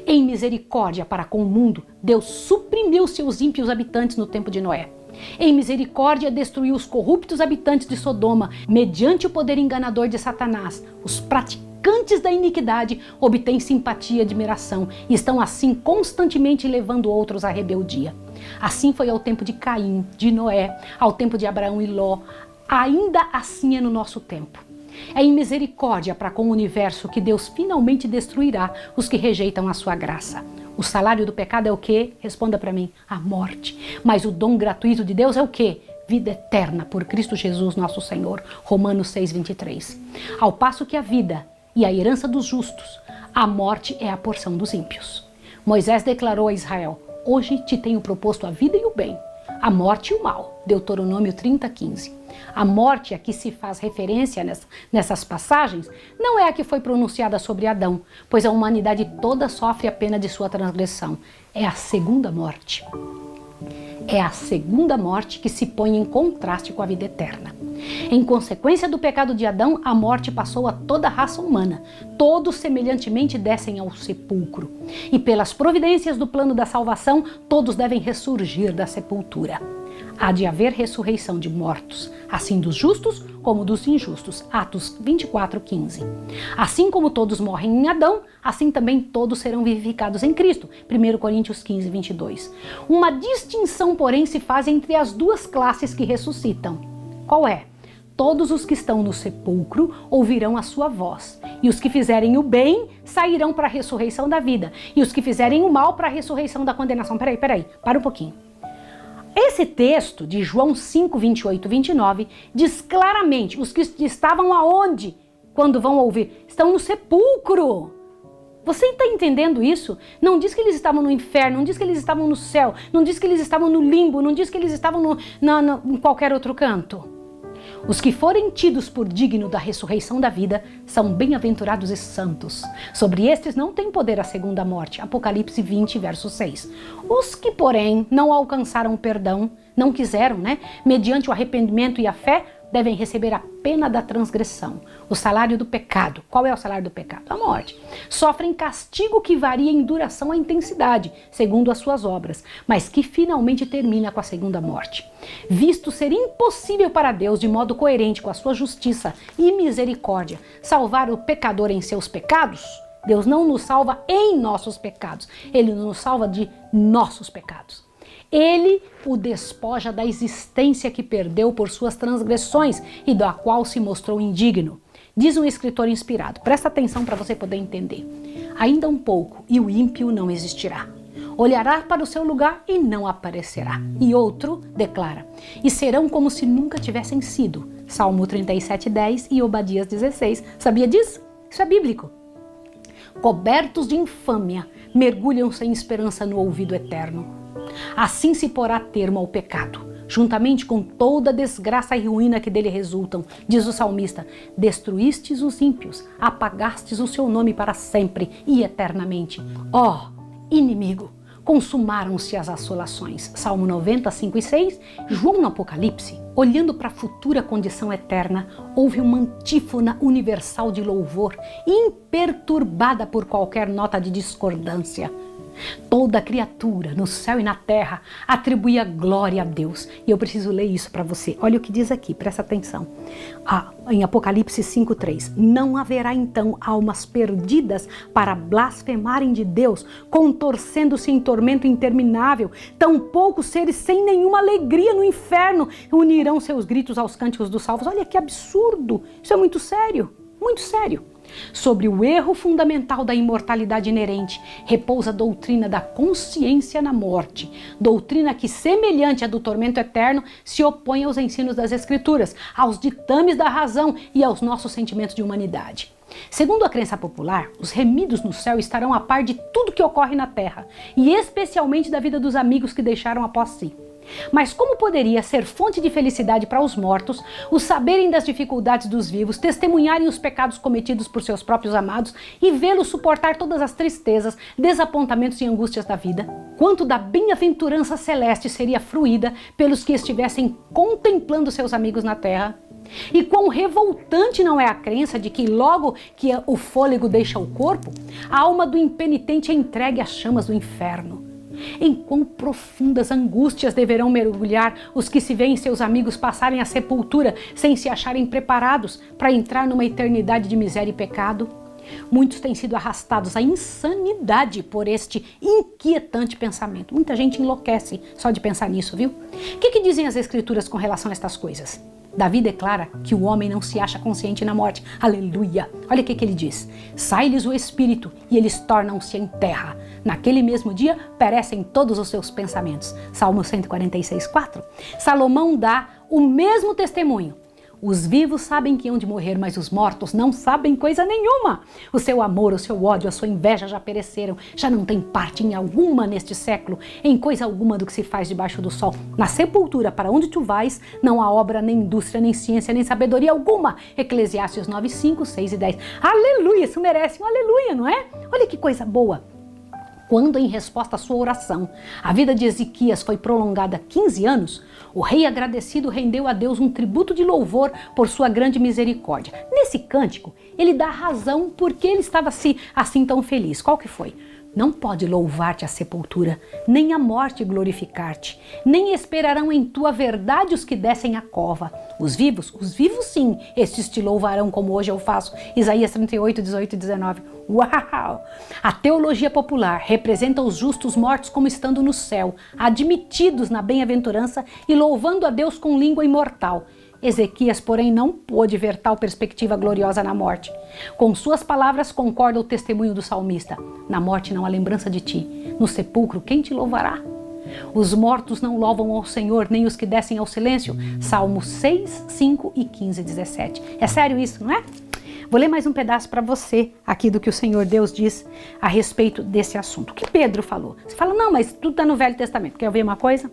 Speaker 1: Em misericórdia para com o mundo, Deus suprimiu seus ímpios habitantes no tempo de Noé. Em misericórdia destruiu os corruptos habitantes de Sodoma, mediante o poder enganador de Satanás. Os praticantes da iniquidade obtêm simpatia e admiração e estão assim constantemente levando outros à rebeldia. Assim foi ao tempo de Caim, de Noé, ao tempo de Abraão e Ló. Ainda assim é no nosso tempo. É em misericórdia para com o universo que Deus finalmente destruirá os que rejeitam a sua graça. O salário do pecado é o quê? Responda para mim, a morte. Mas o dom gratuito de Deus é o quê? Vida eterna por Cristo Jesus nosso Senhor. Romanos 6:23. Ao passo que a vida e a herança dos justos, a morte é a porção dos ímpios. Moisés declarou a Israel, hoje te tenho proposto a vida e o bem, a morte e o mal. Deuteronômio 30:15. A morte a que se faz referência nessas passagens não é a que foi pronunciada sobre Adão, pois a humanidade toda sofre a pena de sua transgressão. É a segunda morte. É a segunda morte que se põe em contraste com a vida eterna. Em consequência do pecado de Adão, a morte passou a toda a raça humana. Todos semelhantemente descem ao sepulcro. E pelas providências do plano da salvação, todos devem ressurgir da sepultura. Há de haver ressurreição de mortos, assim dos justos como dos injustos. Atos 24:15. Assim como todos morrem em Adão, assim também todos serão vivificados em Cristo. 1 Coríntios 15:22. Uma distinção, porém, se faz entre as duas classes que ressuscitam. Qual é? Todos os que estão no sepulcro ouvirão a sua voz, e os que fizerem o bem sairão para a ressurreição da vida, e os que fizerem o mal para a ressurreição da condenação. Peraí, para um pouquinho. Esse texto de João 5, 28 e 29 diz claramente, os que estavam aonde quando vão ouvir? Estão no sepulcro. Você está entendendo isso? Não diz que eles estavam no inferno, não diz que eles estavam no céu, não diz que eles estavam no limbo, não diz que eles estavam em qualquer outro canto. Os que forem tidos por digno da ressurreição da vida são bem-aventurados e santos. Sobre estes não tem poder a segunda morte. Apocalipse 20, verso 6. Os que, porém, não alcançaram perdão, não quiseram, mediante o arrependimento e a fé, devem receber a pena da transgressão, o salário do pecado. Qual é o salário do pecado? A morte. Sofrem castigo que varia em duração à intensidade, segundo as suas obras, mas que finalmente termina com a segunda morte. Visto ser impossível para Deus, de modo coerente com a sua justiça e misericórdia, salvar o pecador em seus pecados, Deus não nos salva em nossos pecados, Ele nos salva de nossos pecados. Ele o despoja da existência que perdeu por suas transgressões e da qual se mostrou indigno. Diz um escritor inspirado, presta atenção para você poder entender. Ainda um pouco e o ímpio não existirá. Olhará para o seu lugar e não aparecerá. E outro declara, e serão como se nunca tivessem sido. Salmo 37:10 e Obadias 16. Sabia disso? Isso é bíblico. Cobertos de infâmia, mergulham sem esperança no ouvido eterno. Assim se porá termo ao pecado, juntamente com toda a desgraça e ruína que dele resultam, diz o salmista, destruístes os ímpios, apagastes o seu nome para sempre e eternamente. Ó, inimigo, consumaram-se as assolações. Salmo 90, 5 e 6, João no Apocalipse, olhando para a futura condição eterna, houve uma antífona universal de louvor, imperturbada por qualquer nota de discordância. Toda criatura, no céu e na terra, atribuía glória a Deus. E eu preciso ler isso para você. Olha o que diz aqui, presta atenção. Em Apocalipse 5:3. Não haverá então almas perdidas para blasfemarem de Deus, contorcendo-se em tormento interminável. Tampouco seres sem nenhuma alegria no inferno unirão seus gritos aos cânticos dos salvos. Olha que absurdo. Isso é muito sério, muito sério. Sobre o erro fundamental da imortalidade inerente, repousa a doutrina da consciência na morte, doutrina que, semelhante à do tormento eterno, se opõe aos ensinos das Escrituras, aos ditames da razão e aos nossos sentimentos de humanidade. Segundo a crença popular, os remidos no céu estarão a par de tudo que ocorre na terra, e especialmente da vida dos amigos que deixaram após si. Mas como poderia ser fonte de felicidade para os mortos, os saberem das dificuldades dos vivos, testemunharem os pecados cometidos por seus próprios amados e vê-los suportar todas as tristezas, desapontamentos e angústias da vida? Quanto da bem-aventurança celeste seria fruída pelos que estivessem contemplando seus amigos na terra? E quão revoltante não é a crença de que logo que o fôlego deixa o corpo, a alma do impenitente é entregue às chamas do inferno. Em quão profundas angústias deverão mergulhar os que se veem seus amigos passarem a sepultura sem se acharem preparados para entrar numa eternidade de miséria e pecado? Muitos têm sido arrastados à insanidade por este inquietante pensamento. Muita gente enlouquece só de pensar nisso, viu? O que dizem as Escrituras com relação a estas coisas? Davi declara que o homem não se acha consciente na morte. Aleluia! Olha o que ele diz. Sai-lhes o espírito e eles tornam-se em terra. Naquele mesmo dia perecem todos os seus pensamentos. Salmo 146:4. Salomão dá o mesmo testemunho. Os vivos sabem que hão de morrer, mas os mortos não sabem coisa nenhuma. O seu amor, o seu ódio, a sua inveja já pereceram, já não tem parte em alguma neste século, em coisa alguma do que se faz debaixo do sol. Na sepultura, para onde tu vais, não há obra, nem indústria, nem ciência, nem sabedoria alguma. Eclesiastes 9, 5, 6 e 10. Aleluia, isso merece um aleluia, não é? Olha que coisa boa. Quando, em resposta à sua oração, a vida de Ezequias foi prolongada 15 anos, o rei agradecido rendeu a Deus um tributo de louvor por sua grande misericórdia. Nesse cântico, ele dá razão por que ele estava assim tão feliz. Qual que foi? Não pode louvar-te a sepultura, nem a morte glorificar-te, nem esperarão em tua verdade os que descem a cova. Os vivos sim, estes te louvarão como hoje eu faço. Isaías 38, 18 e 19. Uau! A teologia popular representa os justos mortos como estando no céu, admitidos na bem-aventurança e louvando a Deus com língua imortal. Ezequias, porém, não pôde ver tal perspectiva gloriosa na morte. Com suas palavras concorda o testemunho do salmista. Na morte não há lembrança de ti. No sepulcro, quem te louvará? Os mortos não louvam ao Senhor, nem os que descem ao silêncio. Salmos 6, 5 e 15, 17. É sério isso, não é? Vou ler mais um pedaço para você aqui do que o Senhor Deus diz a respeito desse assunto. O que Pedro falou? Você fala, não, mas tudo está no Velho Testamento. Quer ouvir uma coisa?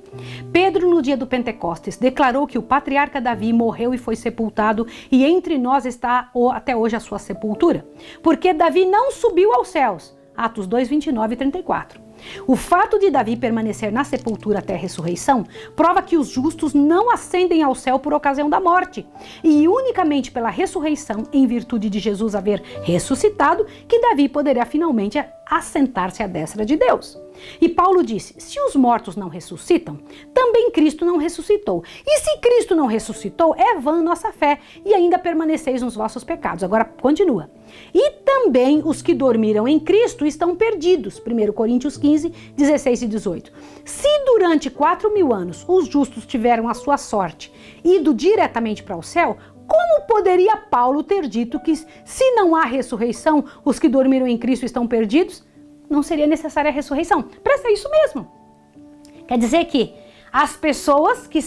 Speaker 1: Pedro, no dia do Pentecostes, declarou que o patriarca Davi morreu e foi sepultado, e entre nós está até hoje a sua sepultura. Porque Davi não subiu aos céus. Atos 2, 29 e 34. O fato de Davi permanecer na sepultura até a ressurreição prova que os justos não ascendem ao céu por ocasião da morte, e unicamente pela ressurreição, em virtude de Jesus haver ressuscitado, que Davi poderia finalmente assentar-se à destra de Deus. E Paulo disse, se os mortos não ressuscitam, também Cristo não ressuscitou. E se Cristo não ressuscitou, é vã nossa fé, e ainda permaneceis nos vossos pecados. Agora, continua. E também os que dormiram em Cristo estão perdidos. 1 Coríntios 15, 16 e 18. Se durante 4.000 anos os justos tiveram a sua sorte ido diretamente para o céu, como poderia Paulo ter dito que se não há ressurreição, os que dormiram em Cristo estão perdidos? Não seria necessária a ressurreição. Presta isso mesmo. Quer dizer que as pessoas que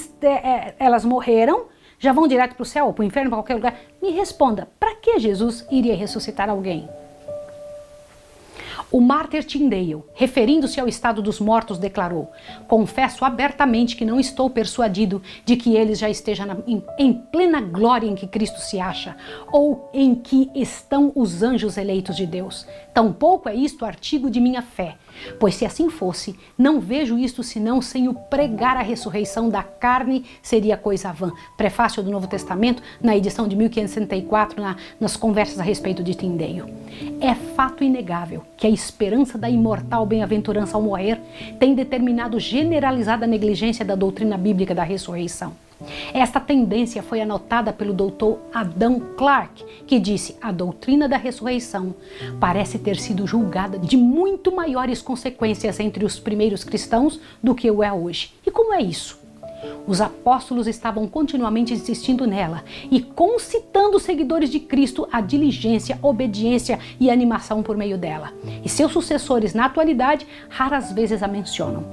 Speaker 1: elas morreram já vão direto para o céu ou para o inferno, para qualquer lugar. Me responda, para que Jesus iria ressuscitar alguém? O mártir Tyndale, referindo-se ao estado dos mortos, declarou: confesso abertamente que não estou persuadido de que eles já estejam em plena glória em que Cristo se acha, ou em que estão os anjos eleitos de Deus. Tampouco é isto artigo de minha fé, pois se assim fosse, não vejo isto senão sem o pregar a ressurreição da carne seria coisa vã. Prefácio do Novo Testamento, na edição de 1564, nas conversas a respeito de Tyndale. É fato inegável que a esperança da imortal bem-aventurança ao morrer tem determinado generalizada negligência da doutrina bíblica da ressurreição. Esta tendência foi anotada pelo Dr. Adam Clarke, que disse: a doutrina da ressurreição parece ter sido julgada de muito maiores consequências entre os primeiros cristãos do que o é hoje. E como é isso? Os apóstolos estavam continuamente insistindo nela e concitando os seguidores de Cristo à diligência, obediência e animação por meio dela. E seus sucessores, na atualidade, raras vezes a mencionam.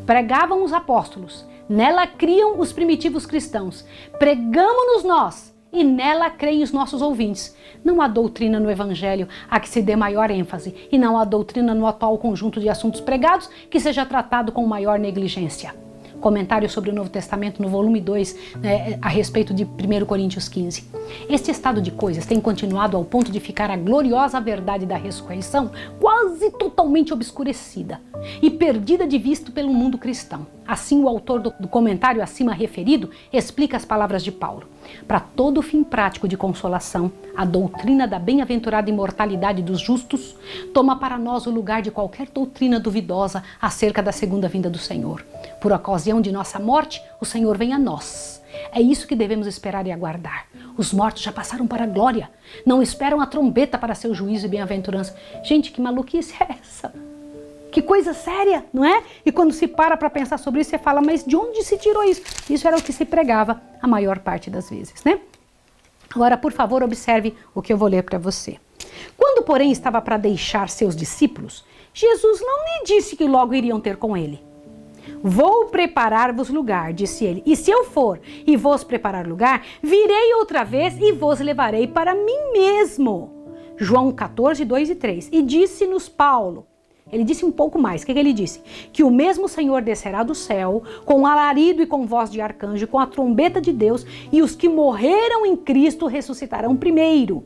Speaker 1: Pregavam os apóstolos, nela criam os primitivos cristãos, pregamos-nos nós e nela creem os nossos ouvintes. Não há doutrina no Evangelho a que se dê maior ênfase e não há doutrina no atual conjunto de assuntos pregados que seja tratado com maior negligência. Comentário sobre o Novo Testamento no volume 2, a respeito de 1 Coríntios 15. Este estado de coisas tem continuado ao ponto de ficar a gloriosa verdade da ressurreição quase totalmente obscurecida e perdida de vista pelo mundo cristão. Assim, o autor do comentário acima referido explica as palavras de Paulo. Para todo fim prático de consolação, a doutrina da bem-aventurada imortalidade dos justos toma para nós o lugar de qualquer doutrina duvidosa acerca da segunda vinda do Senhor. Por ocasião de nossa morte, o Senhor vem a nós. É isso que devemos esperar e aguardar. Os mortos já passaram para a glória. Não esperam a trombeta para seu juízo e bem-aventurança. Gente, que maluquice é essa? Que coisa séria, não é? E quando se para pensar sobre isso, você fala, mas de onde se tirou isso? Isso era o que se pregava a maior parte das vezes, né? Agora, por favor, observe o que eu vou ler para você. Quando, porém, estava para deixar seus discípulos, Jesus não lhe disse que logo iriam ter com ele. Vou preparar-vos lugar, disse ele, e se eu for e vos preparar lugar, virei outra vez e vos levarei para mim mesmo. João 14, 2 e 3. E disse-nos Paulo, ele disse um pouco mais, o que ele disse? Que o mesmo Senhor descerá do céu, com alarido e com voz de arcanjo, com a trombeta de Deus, e os que morreram em Cristo ressuscitarão primeiro.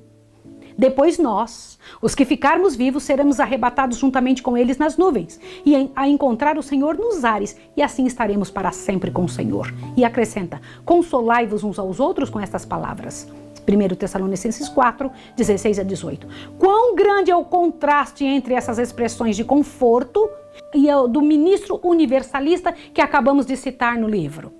Speaker 1: Depois nós, os que ficarmos vivos, seremos arrebatados juntamente com eles nas nuvens, e a encontrar o Senhor nos ares, e assim estaremos para sempre com o Senhor. E acrescenta, consolai-vos uns aos outros com estas palavras. 1 Tessalonicenses 4, 16 a 18. Quão grande é o contraste entre essas expressões de conforto e do ministro universalista que acabamos de citar no livro.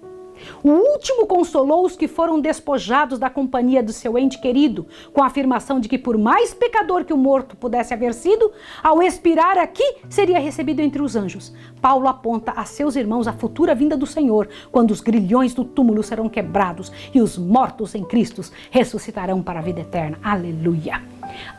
Speaker 1: O último consolou os que foram despojados da companhia do seu ente querido, com a afirmação de que por mais pecador que o morto pudesse haver sido, ao expirar aqui, seria recebido entre os anjos. Paulo aponta a seus irmãos a futura vinda do Senhor, quando os grilhões do túmulo serão quebrados e os mortos em Cristo ressuscitarão para a vida eterna. Aleluia!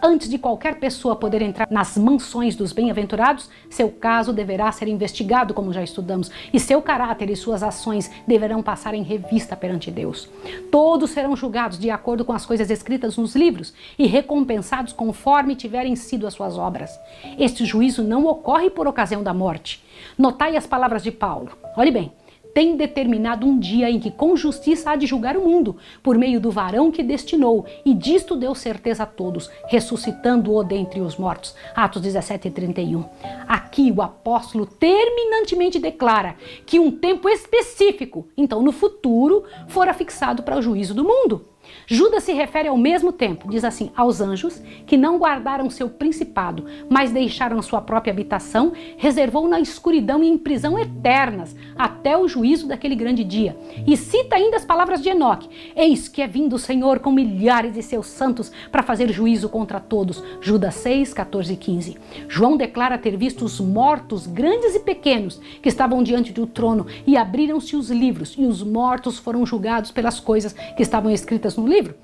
Speaker 1: Antes de qualquer pessoa poder entrar nas mansões dos bem-aventurados, seu caso deverá ser investigado, como já estudamos, e seu caráter e suas ações deverão passar em revista perante Deus. Todos serão julgados de acordo com as coisas escritas nos livros e recompensados conforme tiverem sido as suas obras. Este juízo não ocorre por ocasião da morte. Notai as palavras de Paulo. Olhe bem. Tem determinado um dia em que com justiça há de julgar o mundo, por meio do varão que destinou, e disto deu certeza a todos, ressuscitando-o dentre os mortos. Atos 17:31. Aqui o apóstolo terminantemente declara que um tempo específico, então no futuro, fora fixado para o juízo do mundo. Judas se refere ao mesmo tempo, diz assim, aos anjos que não guardaram seu principado, mas deixaram sua própria habitação, reservou na escuridão e em prisão eternas, até o juízo daquele grande dia. E cita ainda as palavras de Enoque, eis que é vindo o Senhor com milhares de seus santos para fazer juízo contra todos. Judas 6, 14 e 15. João declara ter visto os mortos, grandes e pequenos, que estavam diante do trono, e abriram-se os livros, e os mortos foram julgados pelas coisas que estavam escritas no livro.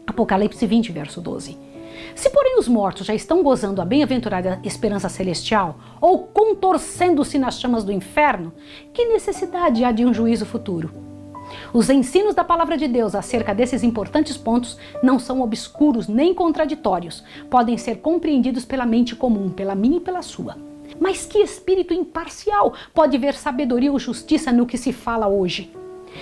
Speaker 1: Apocalipse 20, verso 12. Se, porém, os mortos já estão gozando a bem-aventurada esperança celestial ou contorcendo-se nas chamas do inferno, que necessidade há de um juízo futuro? Os ensinos da palavra de Deus acerca desses importantes pontos não são obscuros nem contraditórios. Podem ser compreendidos pela mente comum, pela minha e pela sua. Mas que espírito imparcial pode ver sabedoria ou justiça no que se fala hoje?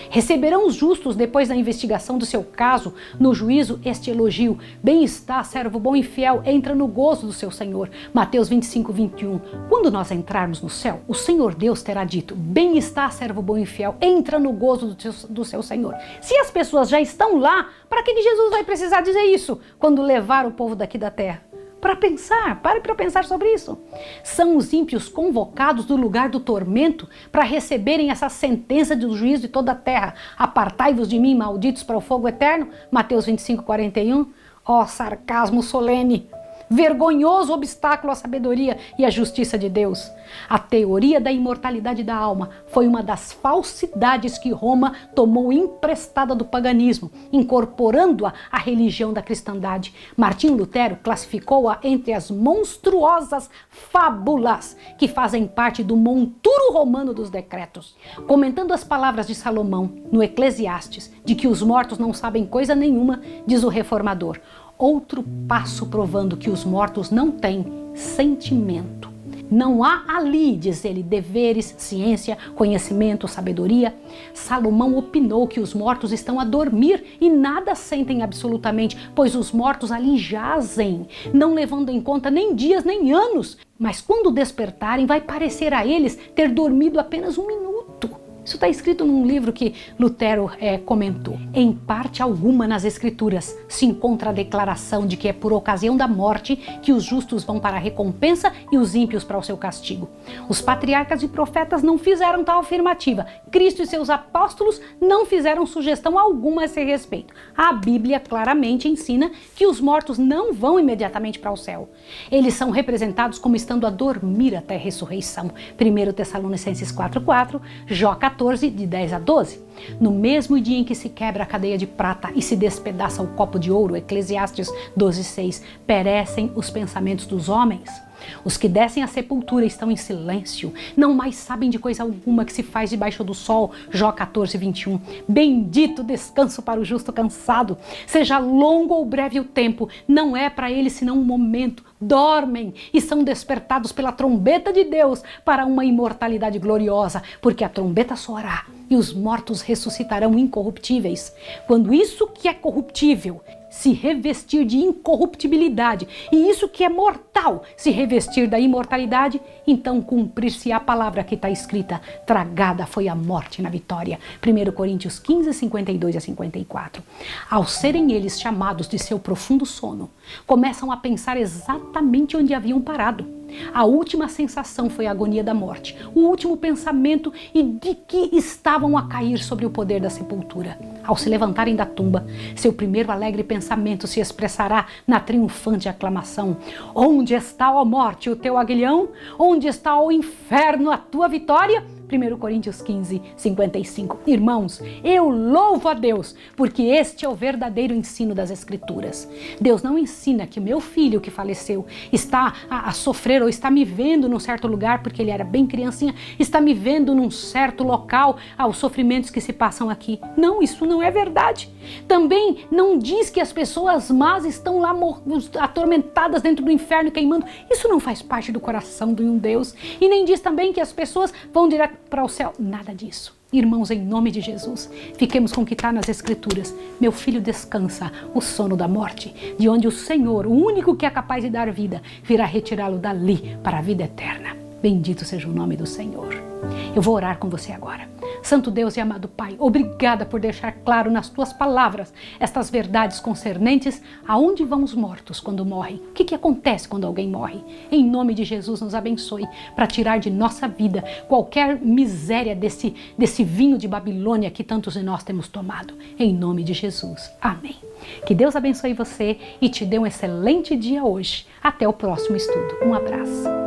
Speaker 1: Receberão os justos, depois da investigação do seu caso, no juízo, este elogio: bem está, servo bom e fiel, entra no gozo do seu Senhor. Mateus 25, 21. Quando nós entrarmos no céu, o Senhor Deus terá dito: bem está, servo bom e fiel, entra no gozo do seu Senhor. Se as pessoas já estão lá, para que Jesus vai precisar dizer isso quando levar o povo daqui da terra? Para pensar, pare para pensar sobre isso. São os ímpios convocados do lugar do tormento para receberem essa sentença do juízo de toda a terra. Apartai-vos de mim, malditos, para o fogo eterno. Mateus 25, 41. Ó, sarcasmo solene. Vergonhoso obstáculo à sabedoria e à justiça de Deus. A teoria da imortalidade da alma foi uma das falsidades que Roma tomou emprestada do paganismo, incorporando-a à religião da cristandade. Martinho Lutero classificou-a entre as monstruosas fábulas que fazem parte do monturo romano dos decretos. Comentando as palavras de Salomão no Eclesiastes, de que os mortos não sabem coisa nenhuma, diz o reformador: outro passo provando que os mortos não têm sentimento. Não há ali, diz ele, deveres, ciência, conhecimento, sabedoria. Salomão opinou que os mortos estão a dormir e nada sentem absolutamente, pois os mortos ali jazem, não levando em conta nem dias nem anos. Mas quando despertarem, vai parecer a eles ter dormido apenas um minuto. Isso está escrito num livro que Lutero comentou. Em parte alguma nas Escrituras se encontra a declaração de que é por ocasião da morte que os justos vão para a recompensa e os ímpios para o seu castigo. Os patriarcas e profetas não fizeram tal afirmativa. Cristo e seus apóstolos não fizeram sugestão alguma a esse respeito. A Bíblia claramente ensina que os mortos não vão imediatamente para o céu. Eles são representados como estando a dormir até a ressurreição. 1 Tessalonicenses 4:4, Jó 14, de 10 a 12. No mesmo dia em que se quebra a cadeia de prata e se despedaça o copo de ouro, Eclesiastes 12:6, perecem os pensamentos dos homens. Os que descem à sepultura estão em silêncio, não mais sabem de coisa alguma que se faz debaixo do sol, Jó 14:21. Bendito descanso para o justo cansado. Seja longo ou breve o tempo, não é para eles senão um momento. Dormem e são despertados pela trombeta de Deus para uma imortalidade gloriosa, porque a trombeta soará e os mortos ressuscitarão incorruptíveis. Quando isso que é corruptível se revestir de incorruptibilidade e isso que é mortal se revestir da imortalidade, então cumprir-se a palavra que está escrita: tragada foi a morte na vitória. 1 Coríntios 15, 52 a 54. Ao serem eles chamados de seu profundo sono, começam a pensar exatamente onde haviam parado. A última sensação foi a agonia da morte, o último pensamento e de que estavam a cair sobre o poder da sepultura. Ao se levantarem da tumba, seu primeiro alegre pensamento se expressará na triunfante aclamação: onde está, ó morte, o teu aguilhão? Onde está, ó inferno, a tua vitória? 1 Coríntios 15, 55. Irmãos, eu louvo a Deus, porque este é o verdadeiro ensino das Escrituras. Deus não ensina que o meu filho que faleceu está a sofrer ou está me vendo num certo lugar, porque ele era bem criancinha, está me vendo num certo local, os sofrimentos que se passam aqui. Não, isso não é verdade. Também não diz que as pessoas más estão lá atormentadas dentro do inferno queimando. Isso não faz parte do coração de um Deus. E nem diz também que as pessoas vão direto para o céu. Nada disso. Irmãos, em nome de Jesus, fiquemos com o que está nas Escrituras. Meu filho descansa o sono da morte, de onde o Senhor, o único que é capaz de dar vida, virá retirá-lo dali para a vida eterna. Bendito seja o nome do Senhor. Eu vou orar com você agora. Santo Deus e amado Pai, obrigada por deixar claro nas tuas palavras estas verdades concernentes aonde vão os mortos quando morrem. O que acontece quando alguém morre? Em nome de Jesus, nos abençoe para tirar de nossa vida qualquer miséria desse vinho de Babilônia que tantos de nós temos tomado. Em nome de Jesus. Amém. Que Deus abençoe você e te dê um excelente dia hoje. Até o próximo estudo. Um abraço.